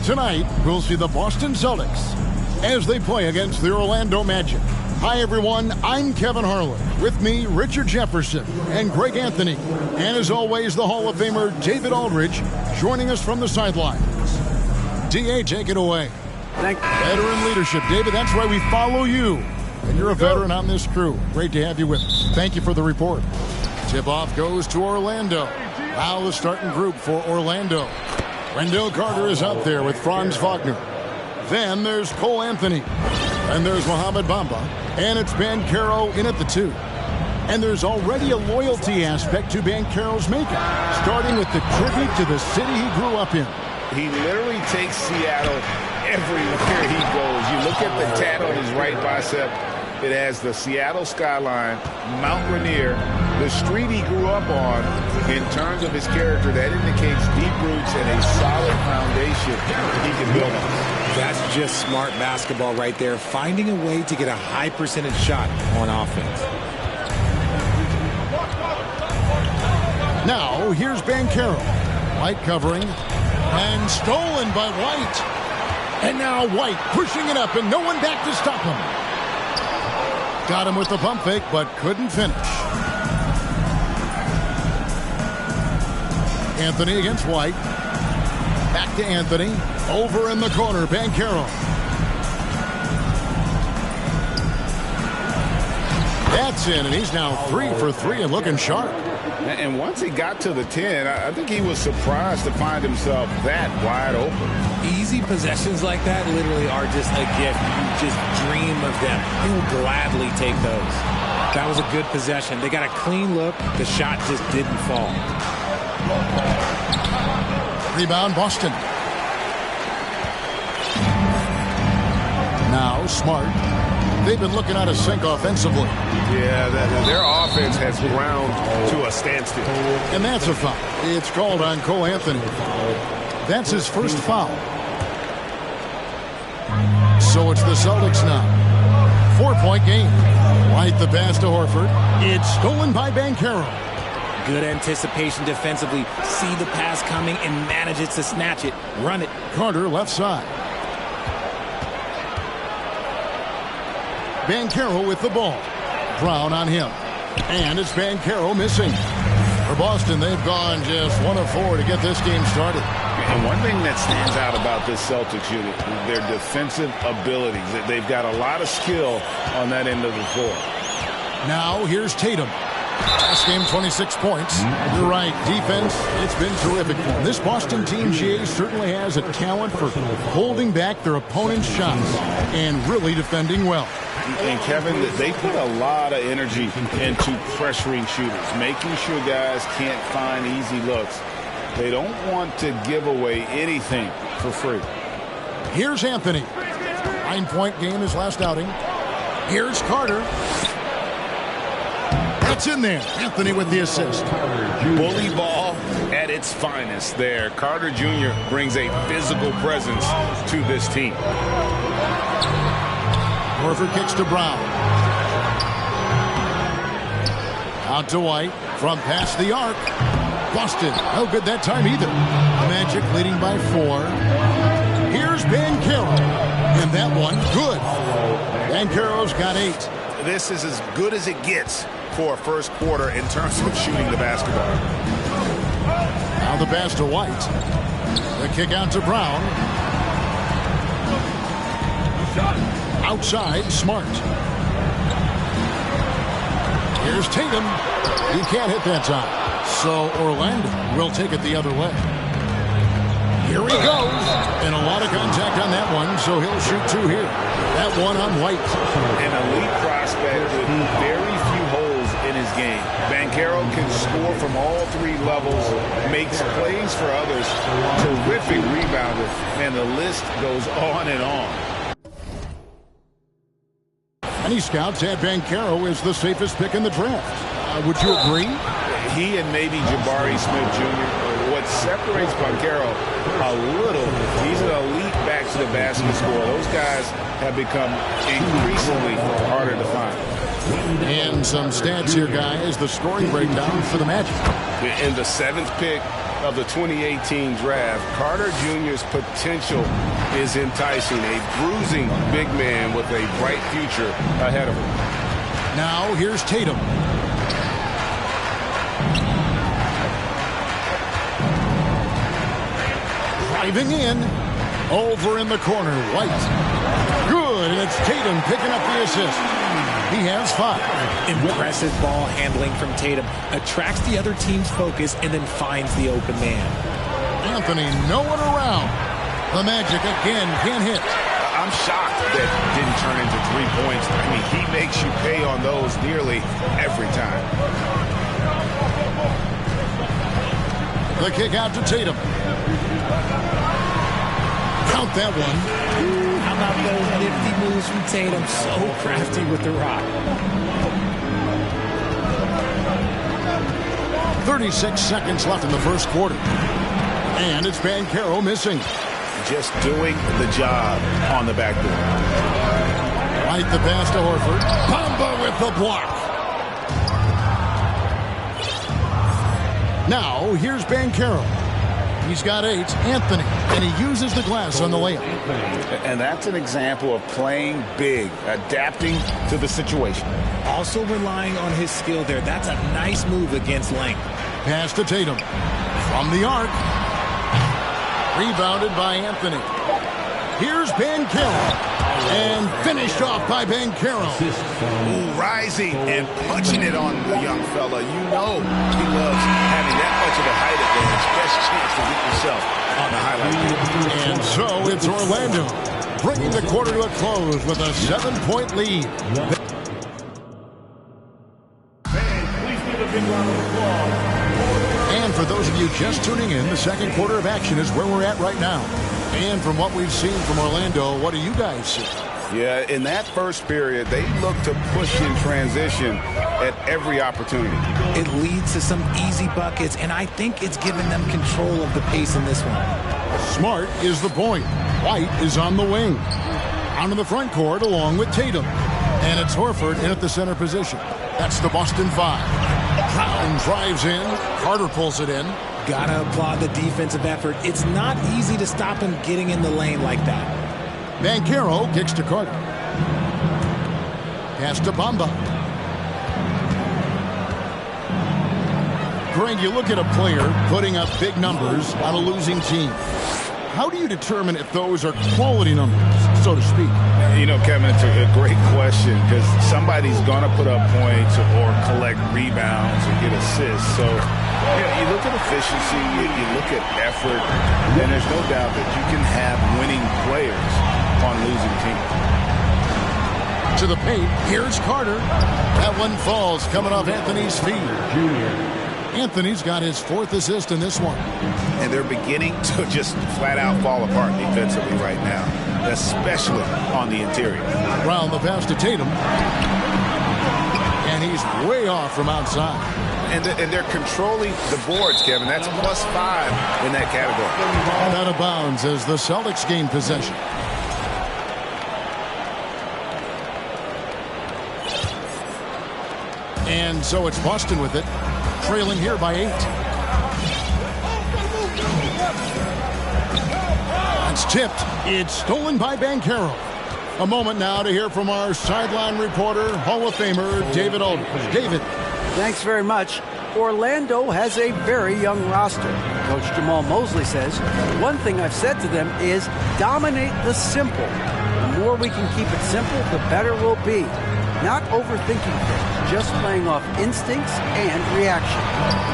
Tonight, we'll see the Boston Celtics as they play against the Orlando Magic. Hi, everyone. I'm Kevin Harlan. With me, Richard Jefferson and Greg Anthony. And as always, the Hall of Famer David Aldridge joining us from the sidelines. D.A., take it away. Veteran leadership. David, that's why we follow you. And you're a veteran on this crew. Great to have you with us. Thank you for the report. Tip-off goes to Orlando. Now the starting group for Orlando. Wendell Carter is out there with Franz Wagner. Then there's Cole Anthony. And there's Mohamed Bamba. And it's Banchero in at the 2. And there's already a loyalty aspect to Banchero's makeup, starting with the tribute to the city he grew up in. He literally takes Seattle everywhere he goes. You look at the tat on his right bicep. It has the Seattle skyline, Mount Rainier, the street he grew up on. In terms of his character, that indicates deep roots and a solid foundation he can build on. That's just smart basketball right there, finding a way to get a high percentage shot on offense. Now, here's Banchero. White covering, and stolen by White. And now White pushing it up, and no one back to stop him. Got him with the pump fake, but couldn't finish. Anthony against White. Back to Anthony. Over in the corner, Banchero. That's in, and he's now 3 for 3 and looking sharp. And once he got to the 10, I think he was surprised to find himself that wide open. Easy possessions like that literally are just a gift. You just dream of them. He will gladly take those. That was a good possession. They got a clean look. The shot just didn't fall. Rebound, Boston. Now Smart. They've been looking out of sync offensively. Yeah, their offense has ground to a standstill. And that's a foul. It's called on Cole Anthony. That's his first foul. So it's the Celtics now. 4-point game. White the pass to Horford. It's stolen by Banchero. Good anticipation defensively. See the pass coming and manage it to snatch it. Run it. Carter left side. Banchero with the ball. Brown on him. And it's Banchero missing. For Boston, they've gone just 1 of 4 to get this game started. And one thing that stands out about this Celtics unit is their defensive abilities. They've got a lot of skill on that end of the floor. Now here's Tatum. Last game, 26 points. You're right. Defense, it's been terrific. This Boston team, GA, certainly has a talent for holding back their opponent's shots and really defending well. And Kevin, they put a lot of energy into pressuring shooters, making sure guys can't find easy looks. They don't want to give away anything for free. Here's Anthony. 9-point game his last outing. Here's Carter. That's in there. Anthony with the assist. Bully ball at its finest there. Carter Jr. brings a physical presence to this team. Horford kicks to Brown. Out to White. From past the arc. Boston. No good that time either. Magic leading by 4. Here's Banchero. And that one, good. Banchero's got 8. This is as good as it gets for a first quarter in terms of shooting the basketball. Now the pass to White. The kick out to Brown. Outside, Smart. Here's Tatum. He can't hit that time. So Orlando will take it the other way. Here he goes. And a lot of contact on that one, so he'll shoot 2 here. That one on White. An elite prospect with very few holes in his game. Banchero can score from all 3 levels, makes plays for others, terrific rebounder, and the list goes on and on. Many scouts had Banchero as the safest pick in the draft. Would you agree? He and maybe Jabari Smith Jr. What separates Banchero a little, he's an elite back-to-the-basket scorer. Those guys have become increasingly harder to find. And some stats here, guys. The scoring breakdown for the Magic. In the 7th pick of the 2018 draft, Carter Jr.'s potential is enticing. A bruising big man with a bright future ahead of him. Now here's Tatum. Driving in. Over in the corner, White. Good, and it's Tatum picking up the assist. He has 5. Impressive ball handling from Tatum. Attracts the other team's focus and then finds the open man. Anthony, no one around. The Magic again can't hit. I'm shocked that didn't turn into 3 points. I mean, he makes you pay on those nearly every time. The kick out to Tatum. Count that one. How about those nifty moves from Tatum? So crafty with the rock. 36 seconds left in the first quarter. And it's Banchero missing. Just doing the job on the backboard. Right the pass to Horford. Bamba with the block. Now here's Banchero. He's got 8. Anthony. And he uses the glass on the layup. And that's an example of playing big, adapting to the situation. Also relying on his skill there. That's a nice move against length. Pass to Tatum. From the arc. Rebounded by Anthony. Here's Banchero. And finished off by Banchero. Ooh, rising and punching it on the young fella. You know he loves having that much of a height advantage. Best chance to get yourself on the highlight. And so it's Orlando bringing the quarter to a close with a 7-point lead. Please give a big round of applause. And for those of you just tuning in, the second quarter of action is where we're at right now. And from what we've seen from Orlando, what do you guys see? Yeah, in that first period, they look to push in transition at every opportunity. It leads to some easy buckets, and I think it's given them control of the pace in this one. Smart is the point. White is on the wing. Onto the front court along with Tatum. And it's Horford in at the center position. That's the Boston 5. Brown drives in. Carter pulls it in. Gotta applaud the defensive effort. It's not easy to stop him getting in the lane like that. Banchero kicks to Carter. Pass to Bamba. Greg, you look at a player putting up big numbers on a losing team. How do you determine if those are quality numbers, so to speak? You know, Kevin, it's a great question because somebody's going to put up points or collect rebounds or get assists. So you look at efficiency, you look at effort, and there's no doubt that you can have winning players on losing teams. To the paint, here's Carter. That one falls coming off Anthony's feet. Anthony's got his 4th assist in this one. And they're beginning to just flat out fall apart defensively right now, especially on the interior. Brown the pass to Tatum. And he's way off from outside. And they're controlling the boards, Kevin. That's +5 in that category. And out of bounds as the Celtics gain possession. And so it's Boston with it, trailing here by 8. It's tipped. It's stolen by Banchero. A moment now to hear from our sideline reporter, Hall of Famer David Aldridge. David. Thanks very much. Orlando has a very young roster. Coach Jamal Mosley says, one thing I've said to them is dominate the simple. The more we can keep it simple, the better we'll be. Not overthinking things, just playing off instincts and reaction.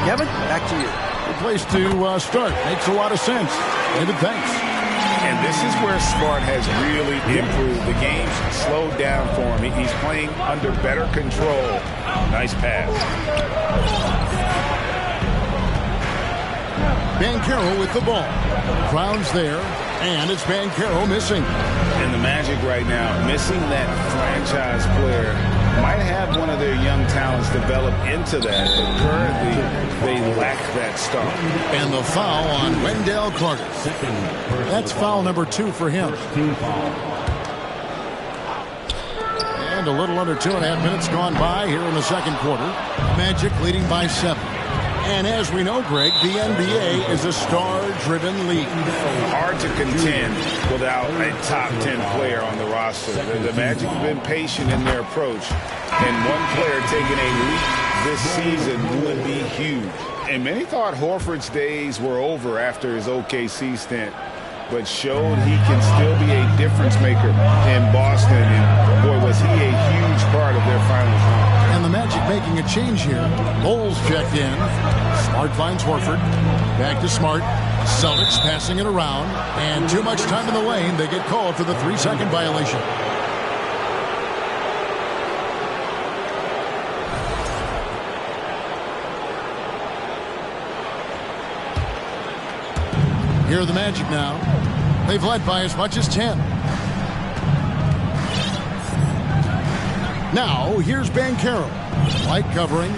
Kevin, back to you. Good place to start. Makes a lot of sense. David, thanks. And this is where Smart has really improved. The game's slowed down for him. He's playing under better control. Nice pass. Banchero with the ball. Crowd's there, and it's Banchero missing. And the Magic right now, missing that franchise player, might have one of their young talents develop into that, but currently they lack that star. And the foul on Wendell Carter. That's foul number 2 for him. And a little under 2.5 minutes gone by here in the second quarter. Magic leading by 7. And as we know, Greg, the NBA is a star-driven league. Hard to contend without a top 10 player on the roster. The Magic have been patient in their approach, and one player taking a leap this season would be huge. And many thought Horford's days were over after his OKC stint, but showed he can still be a difference maker in Boston. And boy, was he a huge part of their finals run. And the Magic making a change here. Bulls checked in. Smart finds Horford. Back to Smart. Celtics passing it around. And too much time in the lane. They get called for the 3-second violation. Here are the Magic now. They've led by as much as 10. Now, here's Banchero. White covering.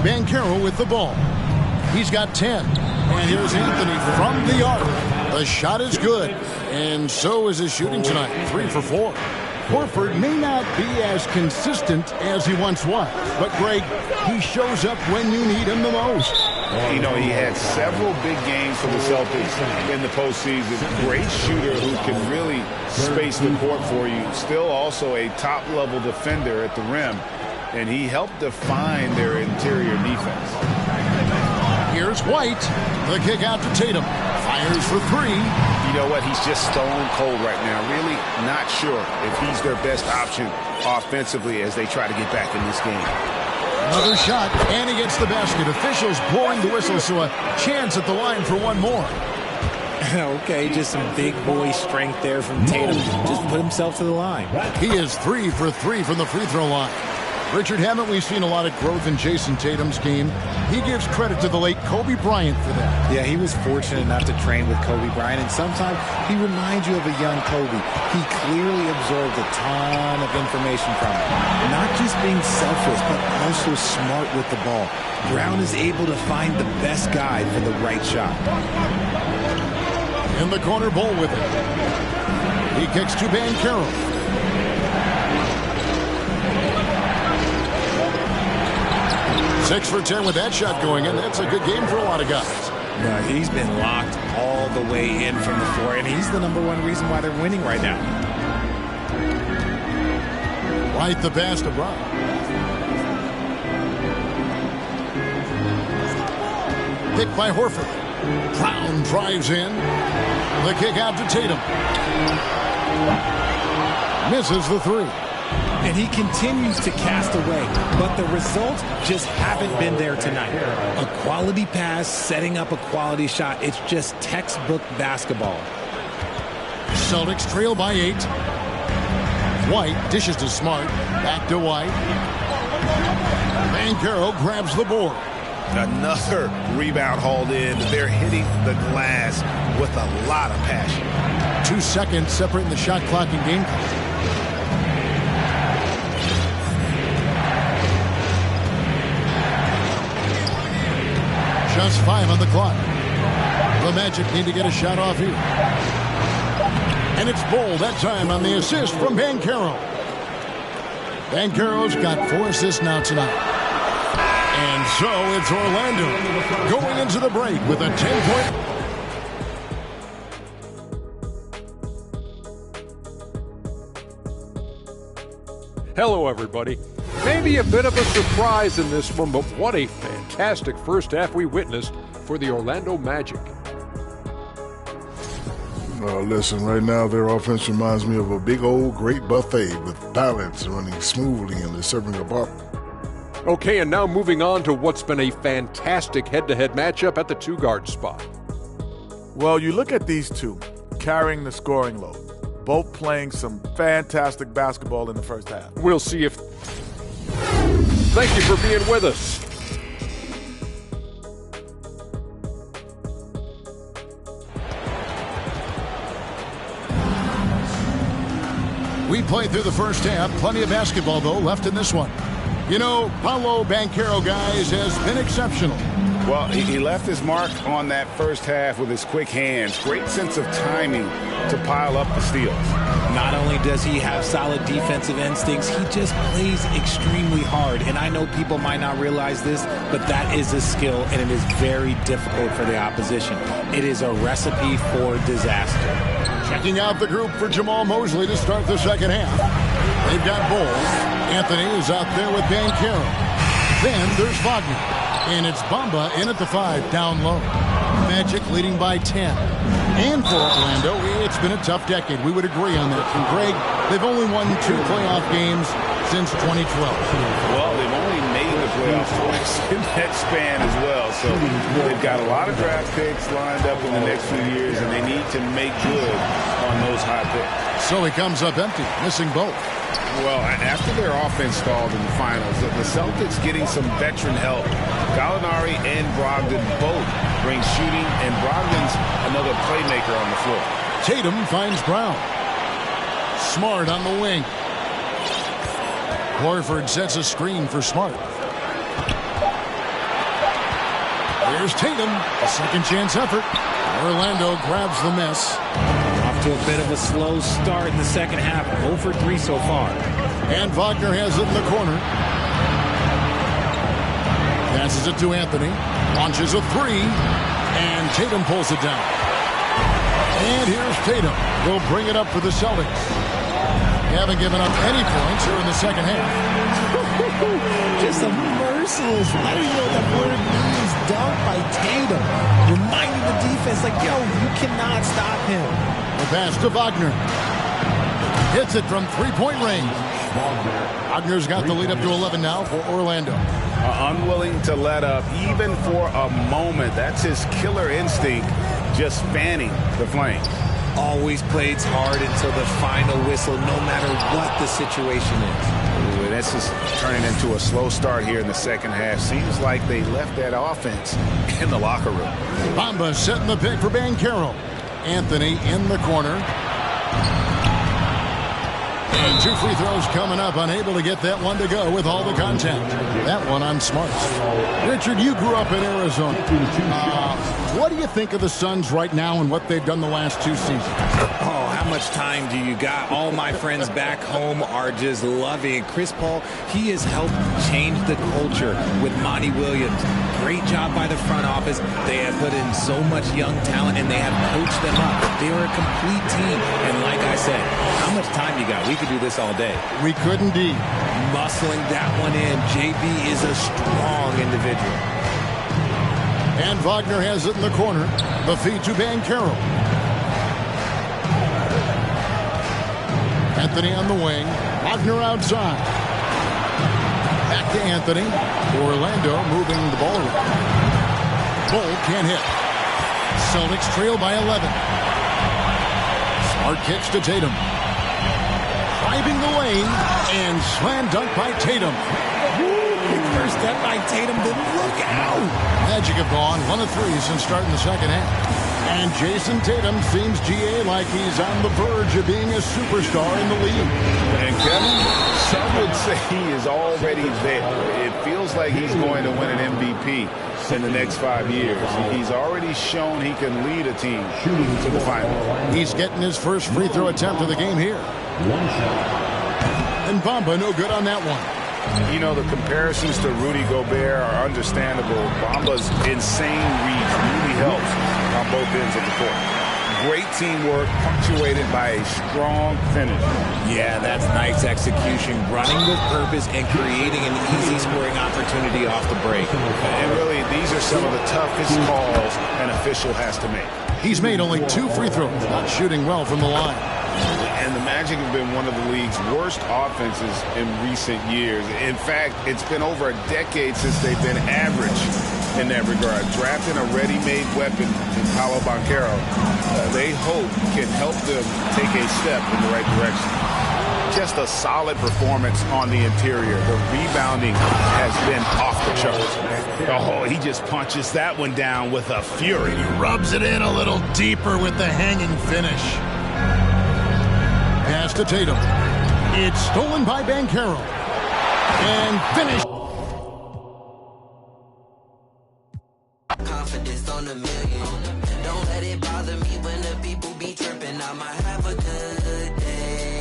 Banchero with the ball. He's got 10. And here's Anthony from the arc. The shot is good. And so is his shooting tonight. 3 for 4. Horford may not be as consistent as he once was. But, Greg, he shows up when you need him the most. You know, he had several big games for the Celtics in the postseason. Great shooter who can really space the court for you. Still also a top-level defender at the rim. And he helped define their interior defense. Here's White. The kick out to Tatum. Fires for 3. You know what? He's just stone cold right now. Really not sure if he's their best option offensively as they try to get back in this game. Another shot, and he gets the basket. Officials blowing the whistle, so a chance at the line for one more. Okay, just some big boy strength there from Tatum. Just put himself to the line. He is 3 for 3 from the free throw line. Richard, haven't we seen a lot of growth in Jason Tatum's game? He gives credit to the late Kobe Bryant for that. Yeah, he was fortunate enough to train with Kobe Bryant, and sometimes he reminds you of a young Kobe. He clearly absorbed a ton of information from him. Not just being selfless, but also smart with the ball. Brown is able to find the best guy for the right shot. In the corner, Bull with it. He kicks to Banchero. Six for 10 with that shot going in. That's a good game for a lot of guys. No, he's been locked all the way in from the floor, and he's the #1 reason why they're winning right now. Right the pass to Brown. Picked by Horford. Brown drives in. The kick out to Tatum. Misses the 3. And he continues to cast away, but the results just haven't been there tonight. A quality pass, setting up a quality shot. It's just textbook basketball. Celtics trail by 8. White dishes to Smart. Back to White. Banchero grabs the board. Another rebound hauled in. They're hitting the glass with a lot of passion. 2 seconds separating the shot clock and game clock. Just 5 on the clock. The Magic need to get a shot off here. And it's Bull that time on the assist from Banchero. Banchero's got 4 assists now tonight. And so it's Orlando going into the break with a 10-point. Hello, everybody. Maybe a bit of a surprise in this one, but what a fantastic first half we witnessed for the Orlando Magic. Listen, right now their offense reminds me of a big old great buffet with pallets running smoothly and they're serving a bar. Okay, and now moving on to what's been a fantastic head-to-head matchup at the 2-guard spot. Well, you look at these two carrying the scoring load, both playing some fantastic basketball in the first half. We'll see if... Thank you for being with us. We played through the first half. Plenty of basketball, though, left in this one. You know, Paolo Banchero, guys, has been exceptional. Well, he left his mark on that first half with his quick hands. Great sense of timing to pile up the steals. Not only does he have solid defensive instincts, he just plays extremely hard. And I know people might not realize this, but that is a skill, and it is very difficult for the opposition. It is a recipe for disaster. Checking out the group for Jamal Mosley to start the second half. They've got Bowles. Anthony is out there with Banchero. Then there's Wagner. And it's Bamba in at the 5, down low. Magic leading by 10. And for Orlando, it's been a tough decade. We would agree on that. And Greg, they've only won 2 playoff games since 2012. Well, they've only made the playoffs twice in that span as well. So they've got a lot of draft picks lined up in the next few years, and they need to make good on those high picks. So he comes up empty, missing both. Well, after their offense stalled in the finals, the Celtics getting some veteran help. Gallinari and Brogdon both bring shooting, and Brogdon's another playmaker on the floor. Tatum finds Brown. Smart on the wing. Horford sets a screen for Smart. There's Tatum, a second chance effort. Orlando grabs the miss. Off to a bit of a slow start in the second half. 0 for 3 so far. And Wagner has it in the corner. Passes it to Anthony. Launches a 3. And Tatum pulls it down. And here's Tatum. He'll bring it up for the Celtics. They haven't given up any points here in the second half. Just a merciless, I don't know what that word means, dunk by Tatum. Reminding the defense, like, yo, you cannot stop him. The pass to Wagner. Hits it from three-point range. Wagner's got the lead up to 11 now for Orlando. Unwilling to let up even for a moment. That's his killer instinct, just fanning the flame. Always plays hard until the final whistle, no matter what the situation is. Ooh, that's just turning into a slow start here in the second half. Seems like they left that offense in the locker room. Bamba setting the pick for Banchero. Anthony in the corner. And 2 free throws coming up, unable to get that one to go with all the contact. That one on Smart. Richard, you grew up in Arizona. What do you think of the Suns right now and what they've done the last 2 seasons? Oh, how much time do you got? All my friends back home are just loving it. Chris Paul, he has helped change the culture with Monty Williams. Great job by the front office. They have put in so much young talent, and they have coached them up. They are a complete team. And like I said, how much time you got? We could do this all day. We could indeed. Muscling that one in. JB is a strong individual. And Wagner has it in the corner. The feed to Banchero. Anthony on the wing. Wagner outside. Back to Anthony. Orlando moving the ball around. Bull can't hit. Celtics trail by 11. Smart kicks to Tatum. Driving the lane. And slam dunk by Tatum. First step by Tatum, then look out! Magic have gone 1 of 3 since starting the second half. And Jason Tatum seems, GA, like he's on the verge of being a superstar in the league. And Kevin, some would say he is already there. It feels like he's going to win an MVP in the next 5 years. He's already shown he can lead a team to the final. He's getting his first free throw attempt of the game here. And Bamba no good on that one. You know, the comparisons to Rudy Gobert are understandable. Bamba's insane reach really helps on both ends of the court. Great teamwork, punctuated by a strong finish. Yeah, that's nice execution. Running with purpose and creating an easy scoring opportunity off the break. And really, these are some of the toughest calls an official has to make. He's made only 2 free throws, not shooting well from the line. And the Magic have been one of the league's worst offenses in recent years. In fact, it's been over a decade since they've been average in that regard. Drafting a ready-made weapon in Paolo Banchero, they hope can help them take a step in the right direction. Just a solid performance on the interior. The rebounding has been off the charts. Oh, he just punches that one down with a fury. He rubs it in a little deeper with the hanging finish. Pass to Tatum. It's stolen by Banchero. And finished. Confidence on a million. Don't let it bother me when the people be tripping. I might have a good day.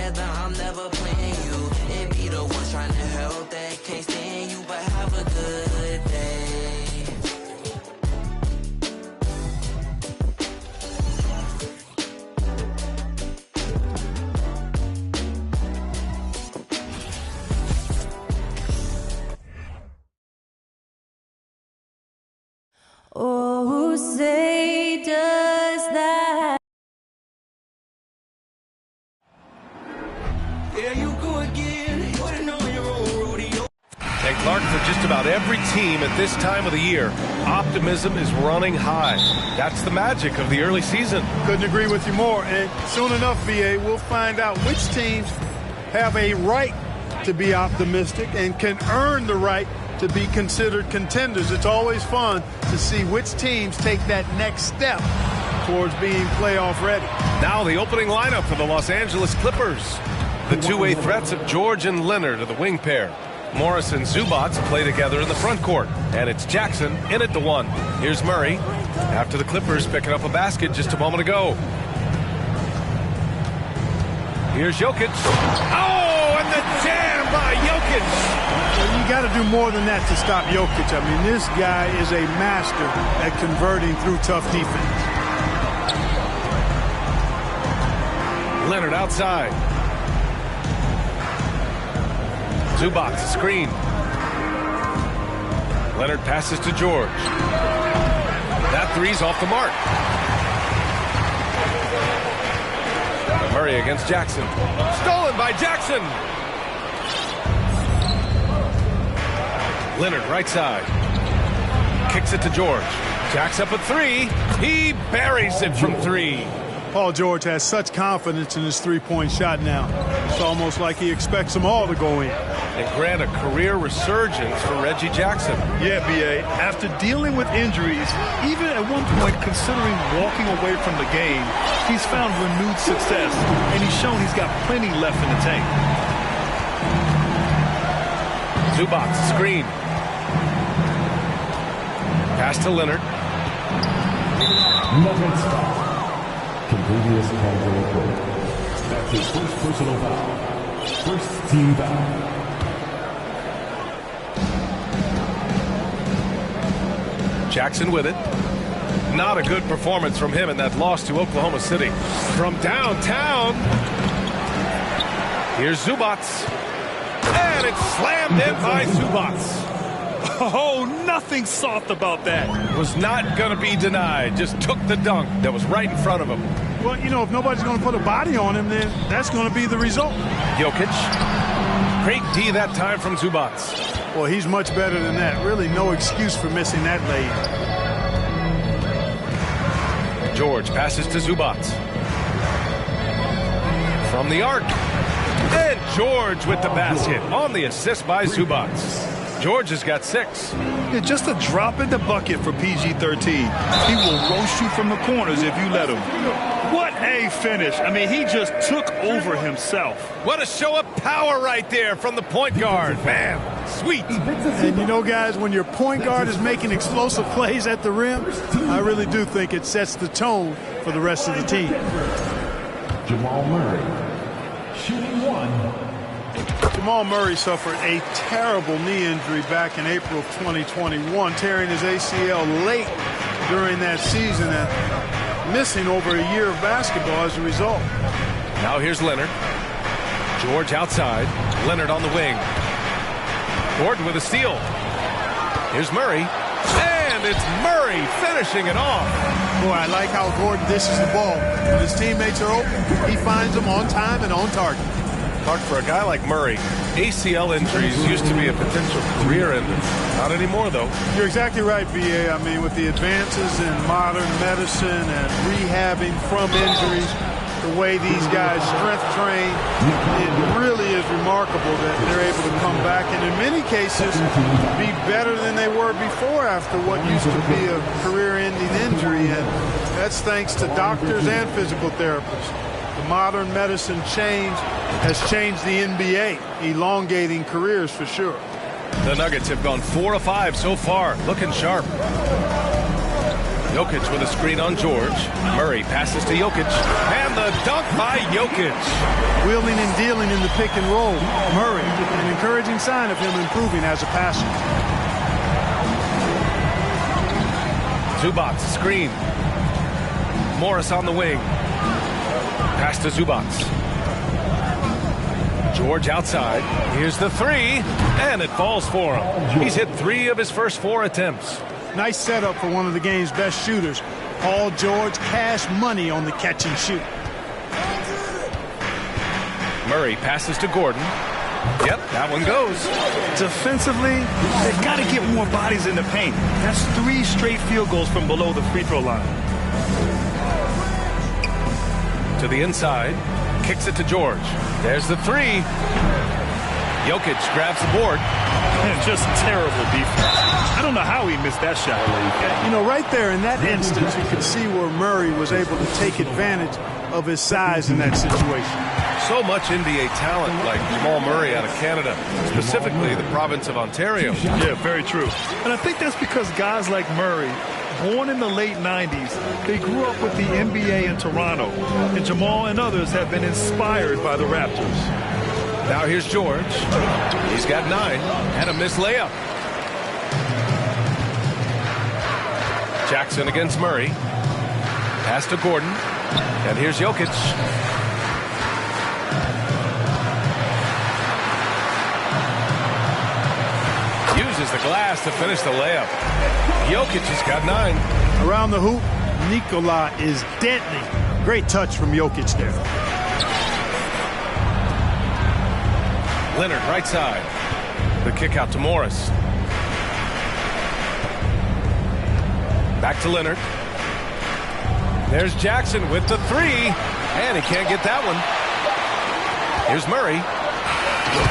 together, I'm never playing you. And be the ones trying to help that can't stand you, but have a good day. Oh, who say does that? There you go again, putting on your own rodeo. And Clark, for just about every team at this time of the year, optimism is running high. That's the magic of the early season. Couldn't agree with you more. And soon enough, VA, we'll find out which teams have a right to be optimistic and can earn the right to be considered contenders. It's always fun to see which teams take that next step towards being playoff ready. Now the opening lineup for the Los Angeles Clippers. The two-way threats of George and Leonard are the wing pair. Morris and Zubac play together in the front court. And it's Jackson in at the one. Here's Murray after the Clippers picking up a basket just a moment ago. Here's Jokic. Oh, and the jam by Jokic. Well, you got to do more than that to stop Jokic. I mean, this guy is a master at converting through tough defense. Leonard outside. Zubac screen. Leonard passes to George. That three's off the mark. Murray against Jackson. Stolen by Jackson. Leonard right side. Kicks it to George. Jack's up at three. He buries it from three. Paul George has such confidence in his three-point shot now. It's almost like he expects them all to go in. And grant a career resurgence for Reggie Jackson. Yeah, B.A. After dealing with injuries, even at one point considering walking away from the game, he's found renewed success, and he's shown he's got plenty left in the tank. Zubac screen. Pass to Leonard. Contagious casual play. That's his first personal foul. First team foul. Jackson with it. Not a good performance from him in that loss to Oklahoma City. From downtown, here's Zubac. And it's slammed in by Zubac. Oh, nothing soft about that. Was not going to be denied. Just took the dunk that was right in front of him. Well, you know, if nobody's going to put a body on him, then that's going to be the result. Jokic. Great D that time from Zubac. Well, he's much better than that. Really no excuse for missing that lay. George passes to Zubac. From the arc. And George with the basket on the assist by Zubac. George has got 6. Yeah, just a drop in the bucket for PG-13. He will roast you from the corners if you let him. What a finish. I mean, he just took over himself. What a show of power right there from the point guard. Man, sweet. And you know, guys, when your point guard is making explosive plays at the rim, I really do think it sets the tone for the rest of the team. Jamal Murray, shooting 1. Jamal Murray suffered a terrible knee injury back in April of 2021, tearing his ACL late during that season and missing over a year of basketball as a result. Now here's Leonard. George outside. Leonard on the wing. Gordon with a steal. Here's Murray. And it's Murray finishing it off. Boy, I like how Gordon dishes the ball. When his teammates are open, he finds them on time and on target. Clark, for a guy like Murray, ACL injuries used to be a potential career ender. Not anymore, though. You're exactly right, B.A. I mean, with the advances in modern medicine and rehabbing from injuries, the way these guys strength train, it really is remarkable that they're able to come back and in many cases be better than they were before after what used to be a career-ending injury. And that's thanks to doctors and physical therapists. The modern medicine change has changed the NBA, elongating careers for sure. The Nuggets have gone 4 of 5 so far, looking sharp. Jokic with a screen on George. Murray passes to Jokic. And the dunk by Jokic. Wheeling and dealing in the pick and roll. Murray, an encouraging sign of him improving as a passer. Zubac screen. Morris on the wing. Pass to Zubac. George outside. Here's the three. And it falls for him. He's hit 3 of his first 4 attempts. Nice setup for one of the game's best shooters. Paul George, cash money on the catch and shoot. Murray passes to Gordon. Yep, that one goes. Defensively, they've got to get more bodies in the paint. That's 3 straight field goals from below the free throw line. To the inside. Kicks it to George. There's the 3. Jokic grabs the board. And just terrible defense. I don't know how he missed that shot. You know, right there in that instance, you could see where Murray was able to take advantage of his size in that situation. So much NBA talent like Jamal Murray out of Canada, specifically the province of Ontario. Yeah, very true. And I think that's because guys like Murray, born in the late 90s, they grew up with the NBA in Toronto. And Jamal and others have been inspired by the Raptors. Now here's George. He's got 9 and a missed layup. Jackson against Murray. Pass to Gordon. And here's Jokic. Uses the glass to finish the layup. Jokic has got 9. Around the hoop, Nikola is deadly. Great touch from Jokic there. Leonard right side. The kick out to Morris. Back to Leonard. There's Jackson with the 3. And he can't get that one. Here's Murray.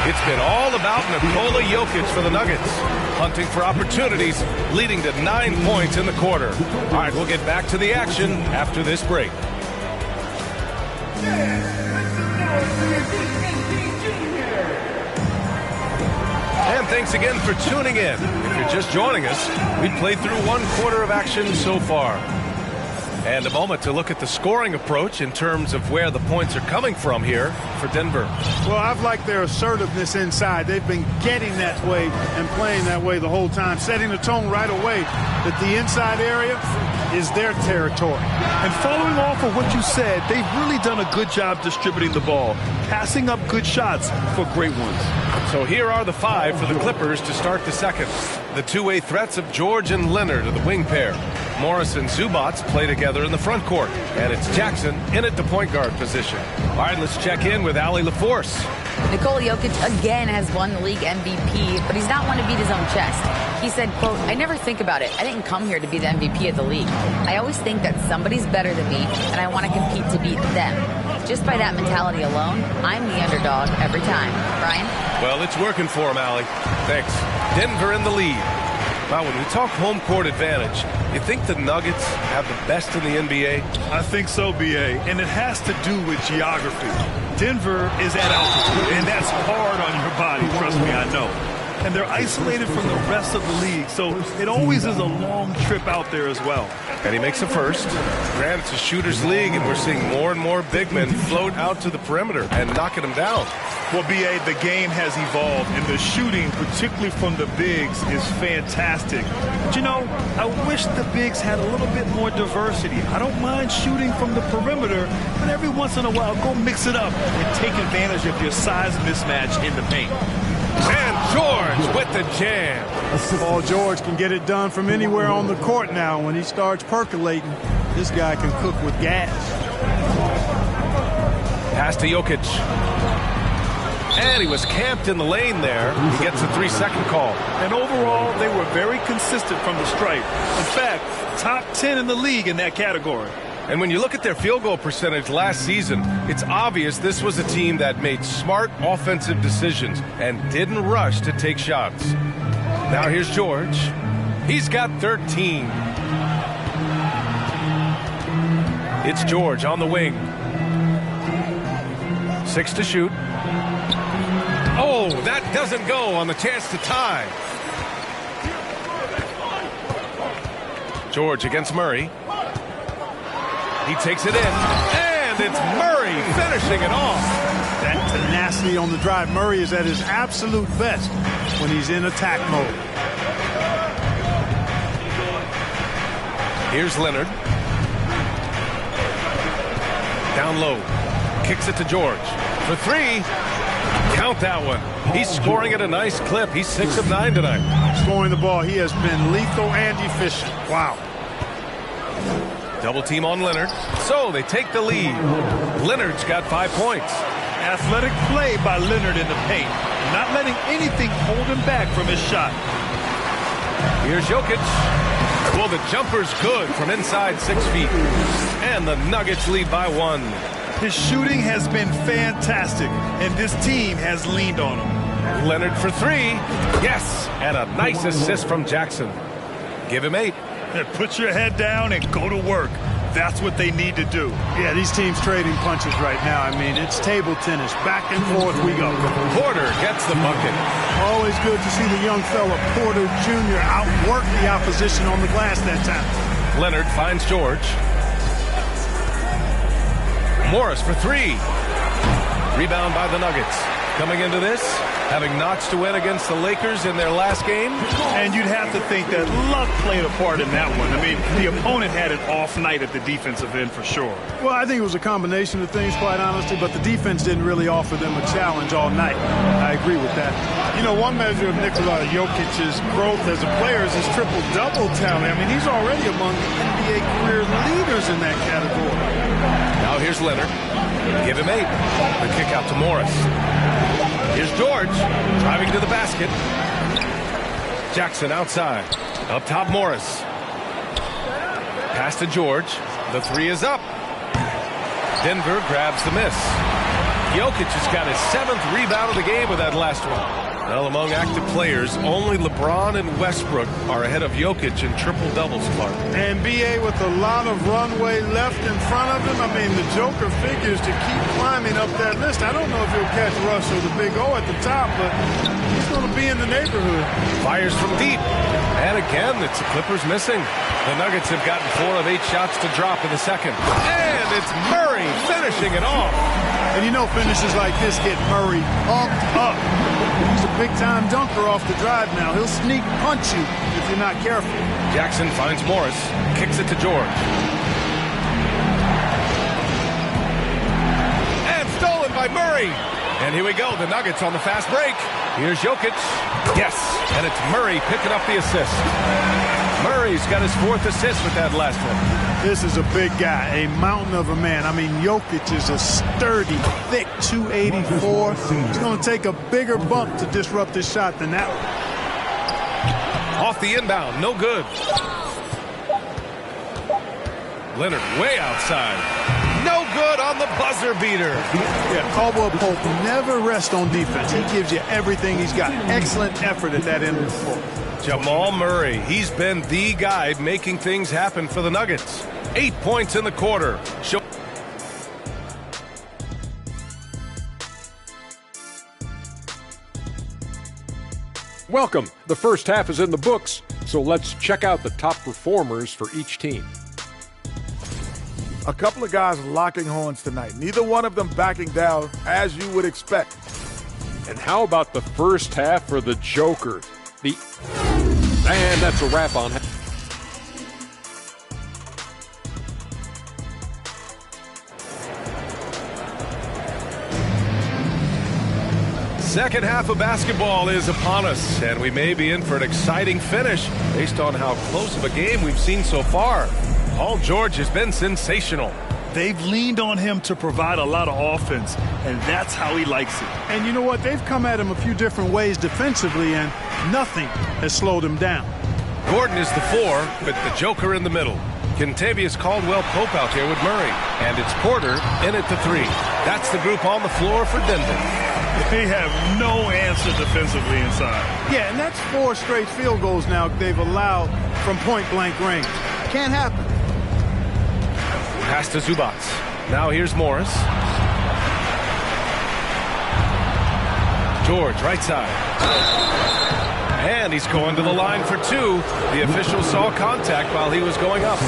It's been all about Nikola Jokic for the Nuggets. Hunting for opportunities, leading to 9 points in the quarter. All right, we'll get back to the action after this break. And thanks again for tuning in. If you're just joining us, we've played through 1 quarter of action so far. And a moment to look at the scoring approach in terms of where the points are coming from here for Denver. Well, I've liked their assertiveness inside. They've been getting that way and playing that way the whole time, setting the tone right away that the inside area is their territory. And following off of what you said, they've really done a good job distributing the ball, passing up good shots for great ones. So here are the 5 for the Clippers to start the second. The two-way threats of George and Leonard are the wing pair. Morris and Zubac play together in the front court. And it's Jackson in at the point guard position. All right, let's check in with Allie LaForce. Nikola Jokic again has won the league MVP, but he's not one to beat his own chest. He said, quote, "I never think about it. I didn't come here to be the MVP of the league. I always think that somebody's better than me, and I want to compete to beat them. Just by that mentality alone, I'm the underdog every time." Brian? Well, it's working for him, Allie. Thanks. Denver in the lead. Now, when we talk home court advantage, you think the Nuggets have the best in the NBA? I think so, B.A., and it has to do with geography. Denver is at altitude, and that's hard on your body, trust me, I know. And they're isolated from the rest of the league, so it always is a long trip out there as well. And he makes a first. Granted, it's a shooter's league, and we're seeing more and more big men float out to the perimeter and knocking them down. Well, B.A., the game has evolved, and the shooting, particularly from the bigs, is fantastic. But, you know, I wish the bigs had a little bit more diversity. I don't mind shooting from the perimeter, but every once in a while, go mix it up and take advantage of your size mismatch in the paint. And George with the jam. Paul George can get it done from anywhere on the court now. When he starts percolating, this guy can cook with gas. Pass to Jokic. And he was camped in the lane there. He gets a 3-second call. And overall, they were very consistent from the stripe. In fact, top 10 in the league in that category. And when you look at their field goal percentage last season, it's obvious this was a team that made smart offensive decisions and didn't rush to take shots. Now here's George. He's got 13. It's George on the wing. 6 to shoot. Oh, that doesn't go on the chance to tie. George against Murray. He takes it in, and it's Murray finishing it off. That tenacity on the drive. Murray is at his absolute best when he's in attack mode. Here's Leonard. Down low. Kicks it to George. For three. Count that one. He's scoring at a nice clip. He's 6 of 9 tonight. Scoring the ball. He has been lethal and efficient. Wow. Double team on Leonard. So they take the lead. Leonard's got 5 points. Athletic play by Leonard in the paint. Not letting anything hold him back from his shot. Here's Jokic. Well, the jumper's good from inside 6 feet. And the Nuggets lead by 1. His shooting has been fantastic, and this team has leaned on him. Leonard for 3. Yes, and a nice assist from Jackson. Give him 8. Put your head down and go to work. That's what they need to do. Yeah, these teams trading punches right now. I mean, it's table tennis. Back and forth we go. Porter gets the bucket. Always good to see the young fella, Porter Jr., outwork the opposition on the glass that time. Leonard finds George. Morris for 3. Rebound by the Nuggets. Coming into this, having notched to win against the Lakers in their last game. And you'd have to think that luck played a part in that one. I mean, the opponent had an off night at the defensive end for sure. Well, I think it was a combination of things, quite honestly, but the defense didn't really offer them a challenge all night. I agree with that. You know, one measure of Nikola Jokic's growth as a player is his triple-double tally. I mean, he's already among NBA career leaders in that category. Now here's Leonard. Give him 8. The kick out to Morris. Here's George driving to the basket. Jackson outside. Up top, Morris. Pass to George. The 3 is up. Denver grabs the miss. Jokic has got his 7th rebound of the game with that last one. Well, among active players, only LeBron and Westbrook are ahead of Jokic in triple-doubles, Clark. And B.A. with a lot of runway left in front of him. I mean, the Joker figures to keep climbing up that list. I don't know if he'll catch Russ or the Big O at the top, but he's going to be in the neighborhood. Fires from deep. And again, it's the Clippers missing. The Nuggets have gotten 4 of 8 shots to drop in the second. And it's Murray finishing it off. And you know finishes like this get Murray pumped up. He's a big-time dunker off the drive now. He'll sneak punch you if you're not careful. Jackson finds Morris. Kicks it to George. And stolen by Murray. And here we go. The Nuggets on the fast break. Here's Jokic. Yes. And it's Murray picking up the assist. Murray's got his 4th assist with that last one. This is a big guy, a mountain of a man. I mean, Jokic is a sturdy, thick 284. He's going to take a bigger bump to disrupt his shot than that one. Off the inbound, no good. Leonard way outside. No good on the buzzer beater. Yeah, Caldwell Pope never rests on defense. He gives you everything. He's got excellent effort at that end of the floor. Jamal Murray, he's been the guy making things happen for the Nuggets. 8 points in the quarter. Welcome. The first half is in the books, so let's check out the top performers for each team. A couple of guys locking horns tonight. Neither one of them backing down, as you would expect. And how about the first half for the Joker? And that's a wrap on. Second half of basketball is upon us, and we may be in for an exciting finish based on how close of a game we've seen so far. Paul George has been sensational. They've leaned on him to provide a lot of offense, and that's how he likes it. And you know what? They've come at him a few different ways defensively, and nothing has slowed him down. Gordon is the 4, with the Joker in the middle. Kentavious Caldwell-Pope out here with Murray, and it's Porter in at the 3. That's the group on the floor for Denver. They have no answer defensively inside. Yeah, and that's 4 straight field goals now they've allowed from point-blank range. Can't happen. Pass to Zubac. Now here's Morris. George, right side. And he's going to the line for two. The official saw contact while he was going up.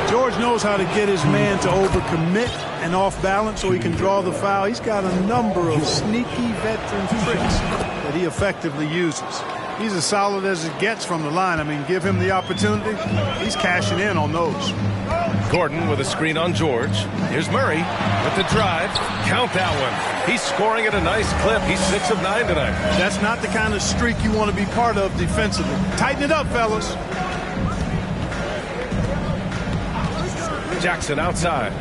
George knows how to get his man to overcommit and off balance so he can draw the foul. He's got a number of sneaky veteran tricks that he effectively uses. He's as solid as it gets from the line. I mean, give him the opportunity. He's cashing in on those. Gordon with a screen on George. Here's Murray with the drive. Count that one. He's scoring at a nice clip. He's 6 of 9 tonight. That's not the kind of streak you want to be part of defensively. Tighten it up, fellas. Jackson outside.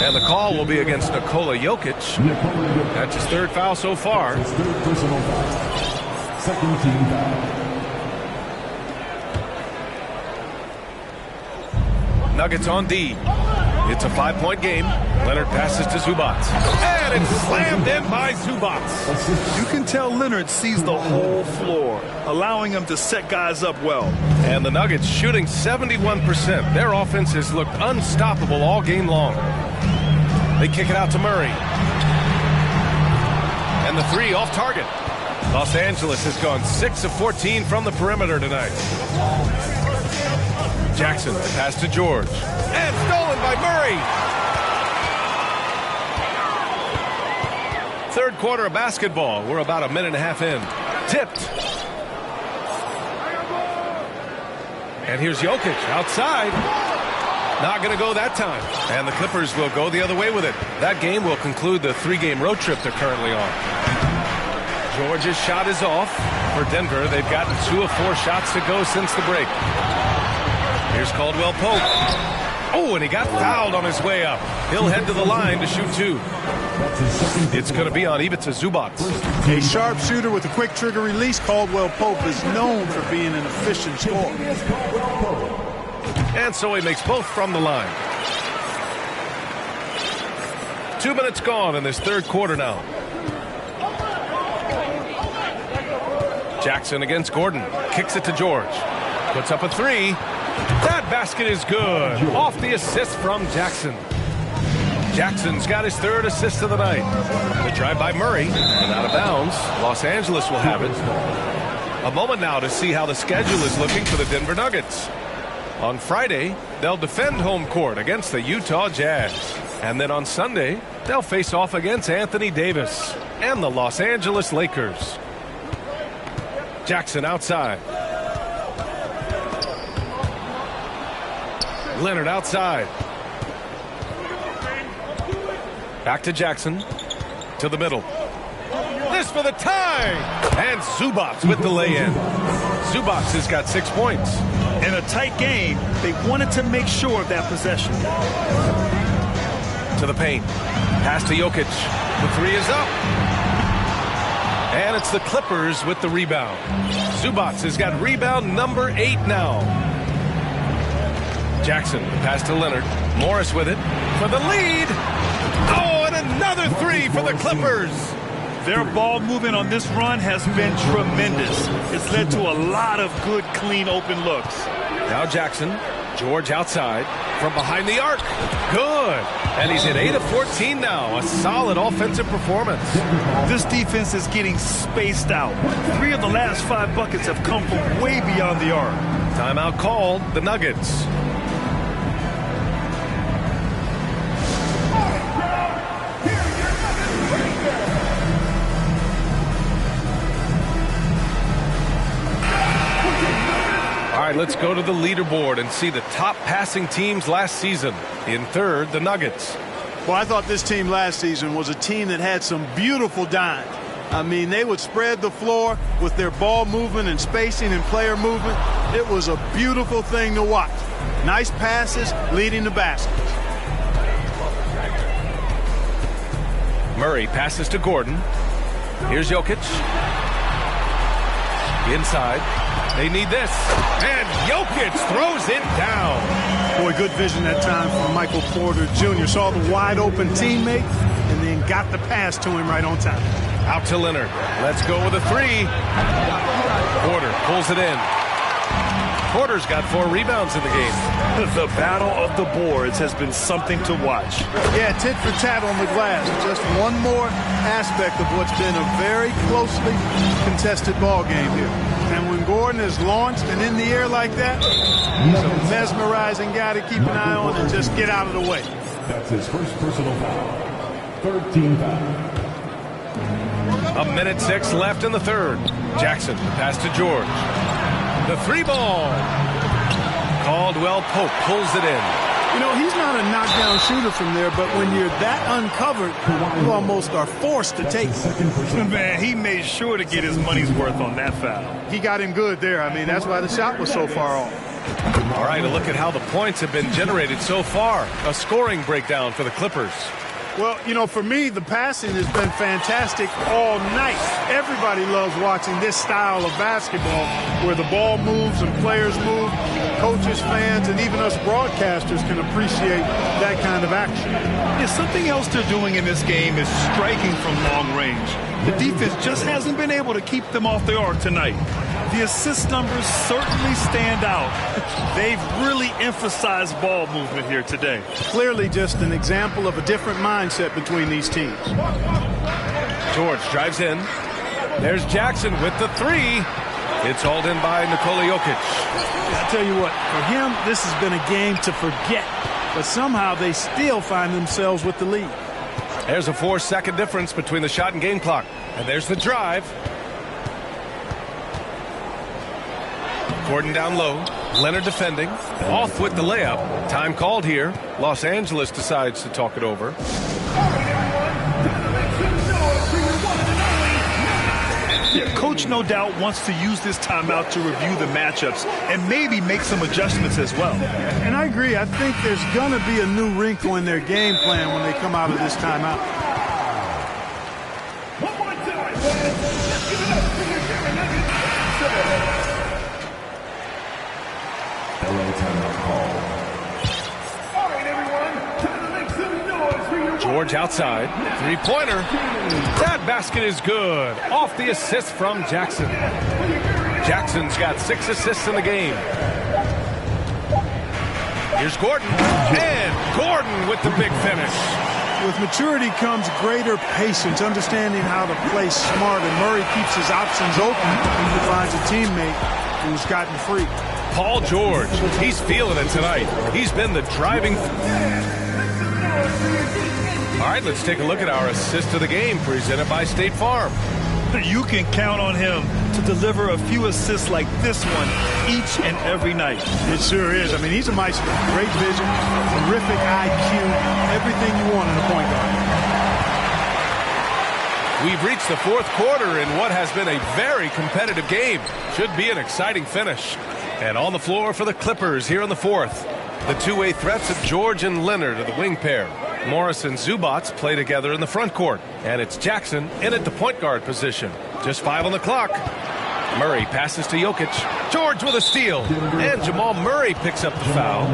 And the call will be against Nikola Jokic. That's his third foul so far. His third personal foul. Second team foul. Nuggets on D. It's a 5-point game. Leonard passes to Zubac. And it's slammed in by Zubac. You can tell Leonard sees the whole floor, allowing him to set guys up well. And the Nuggets shooting 71%. Their offense has looked unstoppable all game long. They kick it out to Murray. And the three off target. Los Angeles has gone 6 of 14 from the perimeter tonight. Jackson pass to George. And stolen by Murray. Third quarter of basketball. We're about a minute and a half in. Tipped. And here's Jokic outside. Not going to go that time. And the Clippers will go the other way with it. That game will conclude the 3-game road trip they're currently on. George's shot is off. For Denver, they've gotten 2 of 4 shots to go since the break. Here's Caldwell Pope. Oh, and he got fouled on his way up. He'll head to the line to shoot 2. It's going to be on Ivica Zubac. A sharpshooter with a quick trigger release. Caldwell Pope is known for being an efficient scorer. And so he makes both from the line. 2 minutes gone in this third quarter now. Jackson against Gordon. Kicks it to George. Puts up a 3. That basket is good. Off the assist from Jackson. Jackson's got his 3rd assist of the night. The drive by Murray. And out of bounds. Los Angeles will have it. A moment now to see how the schedule is looking for the Denver Nuggets. On Friday, they'll defend home court against the Utah Jazz. And then on Sunday, they'll face off against Anthony Davis and the Los Angeles Lakers. Jackson outside. Leonard outside. Back to Jackson. To the middle. This for the tie. And Zubac with the lay-in. Zubac has got 6 points. In a tight game, they wanted to make sure of that possession. To the paint. Pass to Jokic. The 3 is up. And it's the Clippers with the rebound. Zubac has got rebound number 8 now. Jackson, pass to Leonard. Morris with it for the lead. Oh, and another 3 for the Clippers. Their ball movement on this run has been tremendous. It's led to a lot of good, clean, open looks. Now Jackson. George outside from behind the arc. Good. And he's at 8 of 14 now. A solid offensive performance. This defense is getting spaced out. 3 of the last 5 buckets have come from way beyond the arc. Timeout called. The Nuggets. All right, let's go to the leaderboard and see the top passing teams last season. In third, the Nuggets. Well, I thought this team last season was a team that had some beautiful dimes. I mean, they would spread the floor with their ball movement and spacing and player movement. It was a beautiful thing to watch. Nice passes leading the basket. Murray passes to Gordon. Here's Jokic. Inside. They need this. And Jokic throws it down. Boy, good vision that time from Michael Porter Jr. Saw the wide open teammate and then got the pass to him right on time. Out to Leonard. Let's go with a 3. Porter pulls it in. Porter's got 4 rebounds in the game. The battle of the boards has been something to watch. Yeah, tit for tat on the glass. Just one more aspect of what's been a very closely contested ball game here. And when Gordon is launched and in the air like that, he's a mesmerizing guy to keep an eye on and just get out of the way. That's his first personal foul. Third team foul. 1:06 left in the third. Jackson, the pass to George. The 3 ball. Caldwell Pope pulls it in. You know, he's not a knockdown shooter from there, but when you're that uncovered, you almost are forced to take it. Man, he made sure to get his money's worth on that foul. He got him good there. I mean, that's why the shot was so far off. All right, a look at how the points have been generated so far. A scoring breakdown for the Clippers. Well, you know, for me, the passing has been fantastic all night. Everybody loves watching this style of basketball where the ball moves and players move. Coaches, fans, and even us broadcasters can appreciate that kind of action. Yeah, something else they're doing in this game is striking from long range. The defense just hasn't been able to keep them off the arc tonight. The assist numbers certainly stand out. They've really emphasized ball movement here today. Clearly just an example of a different mindset between these teams. George drives in. There's Jackson with the 3. It's hauled in by Nikola Jokic. I tell you what, for him, this has been a game to forget. But somehow they still find themselves with the lead. There's a 4-second difference between the shot and game clock. And there's the drive. Gordon down low. Leonard defending. Off with the layup. Time called here. Los Angeles decides to talk it over. Yeah, Coach no doubt wants to use this timeout to review the matchups and maybe make some adjustments as well. And I agree. I think there's going to be a new wrinkle in their game plan when they come out of this timeout. One more time, fans. Give it up for your Denver Nuggets. LA timeout call. All right, everyone. Time to make some noise for your George outside. 3-pointer. That basket is good. Off the assist from Jackson. Jackson's got 6 assists in the game. Here's Gordon. And Gordon with the big finish. With maturity comes greater patience, understanding how to play smart, and Murray keeps his options open when he finds a teammate who's gotten free. Paul George, he's feeling it tonight. He's been the driving. All right, let's take a look at our assist of the game presented by State Farm. You can count on him to deliver a few assists like this one each and every night. It sure is. I mean, he's a maestro. Great vision, terrific IQ, everything you want in a point guard. We've reached the 4th quarter in what has been a very competitive game. Should be an exciting finish. And on the floor for the Clippers here in the 4th. The two-way threats of George and Leonard are the wing pair. Morris and Zubac play together in the front court. And it's Jackson in at the point guard position. Just 5 on the clock. Murray passes to Jokic. George with a steal. And Jamal Murray picks up the foul.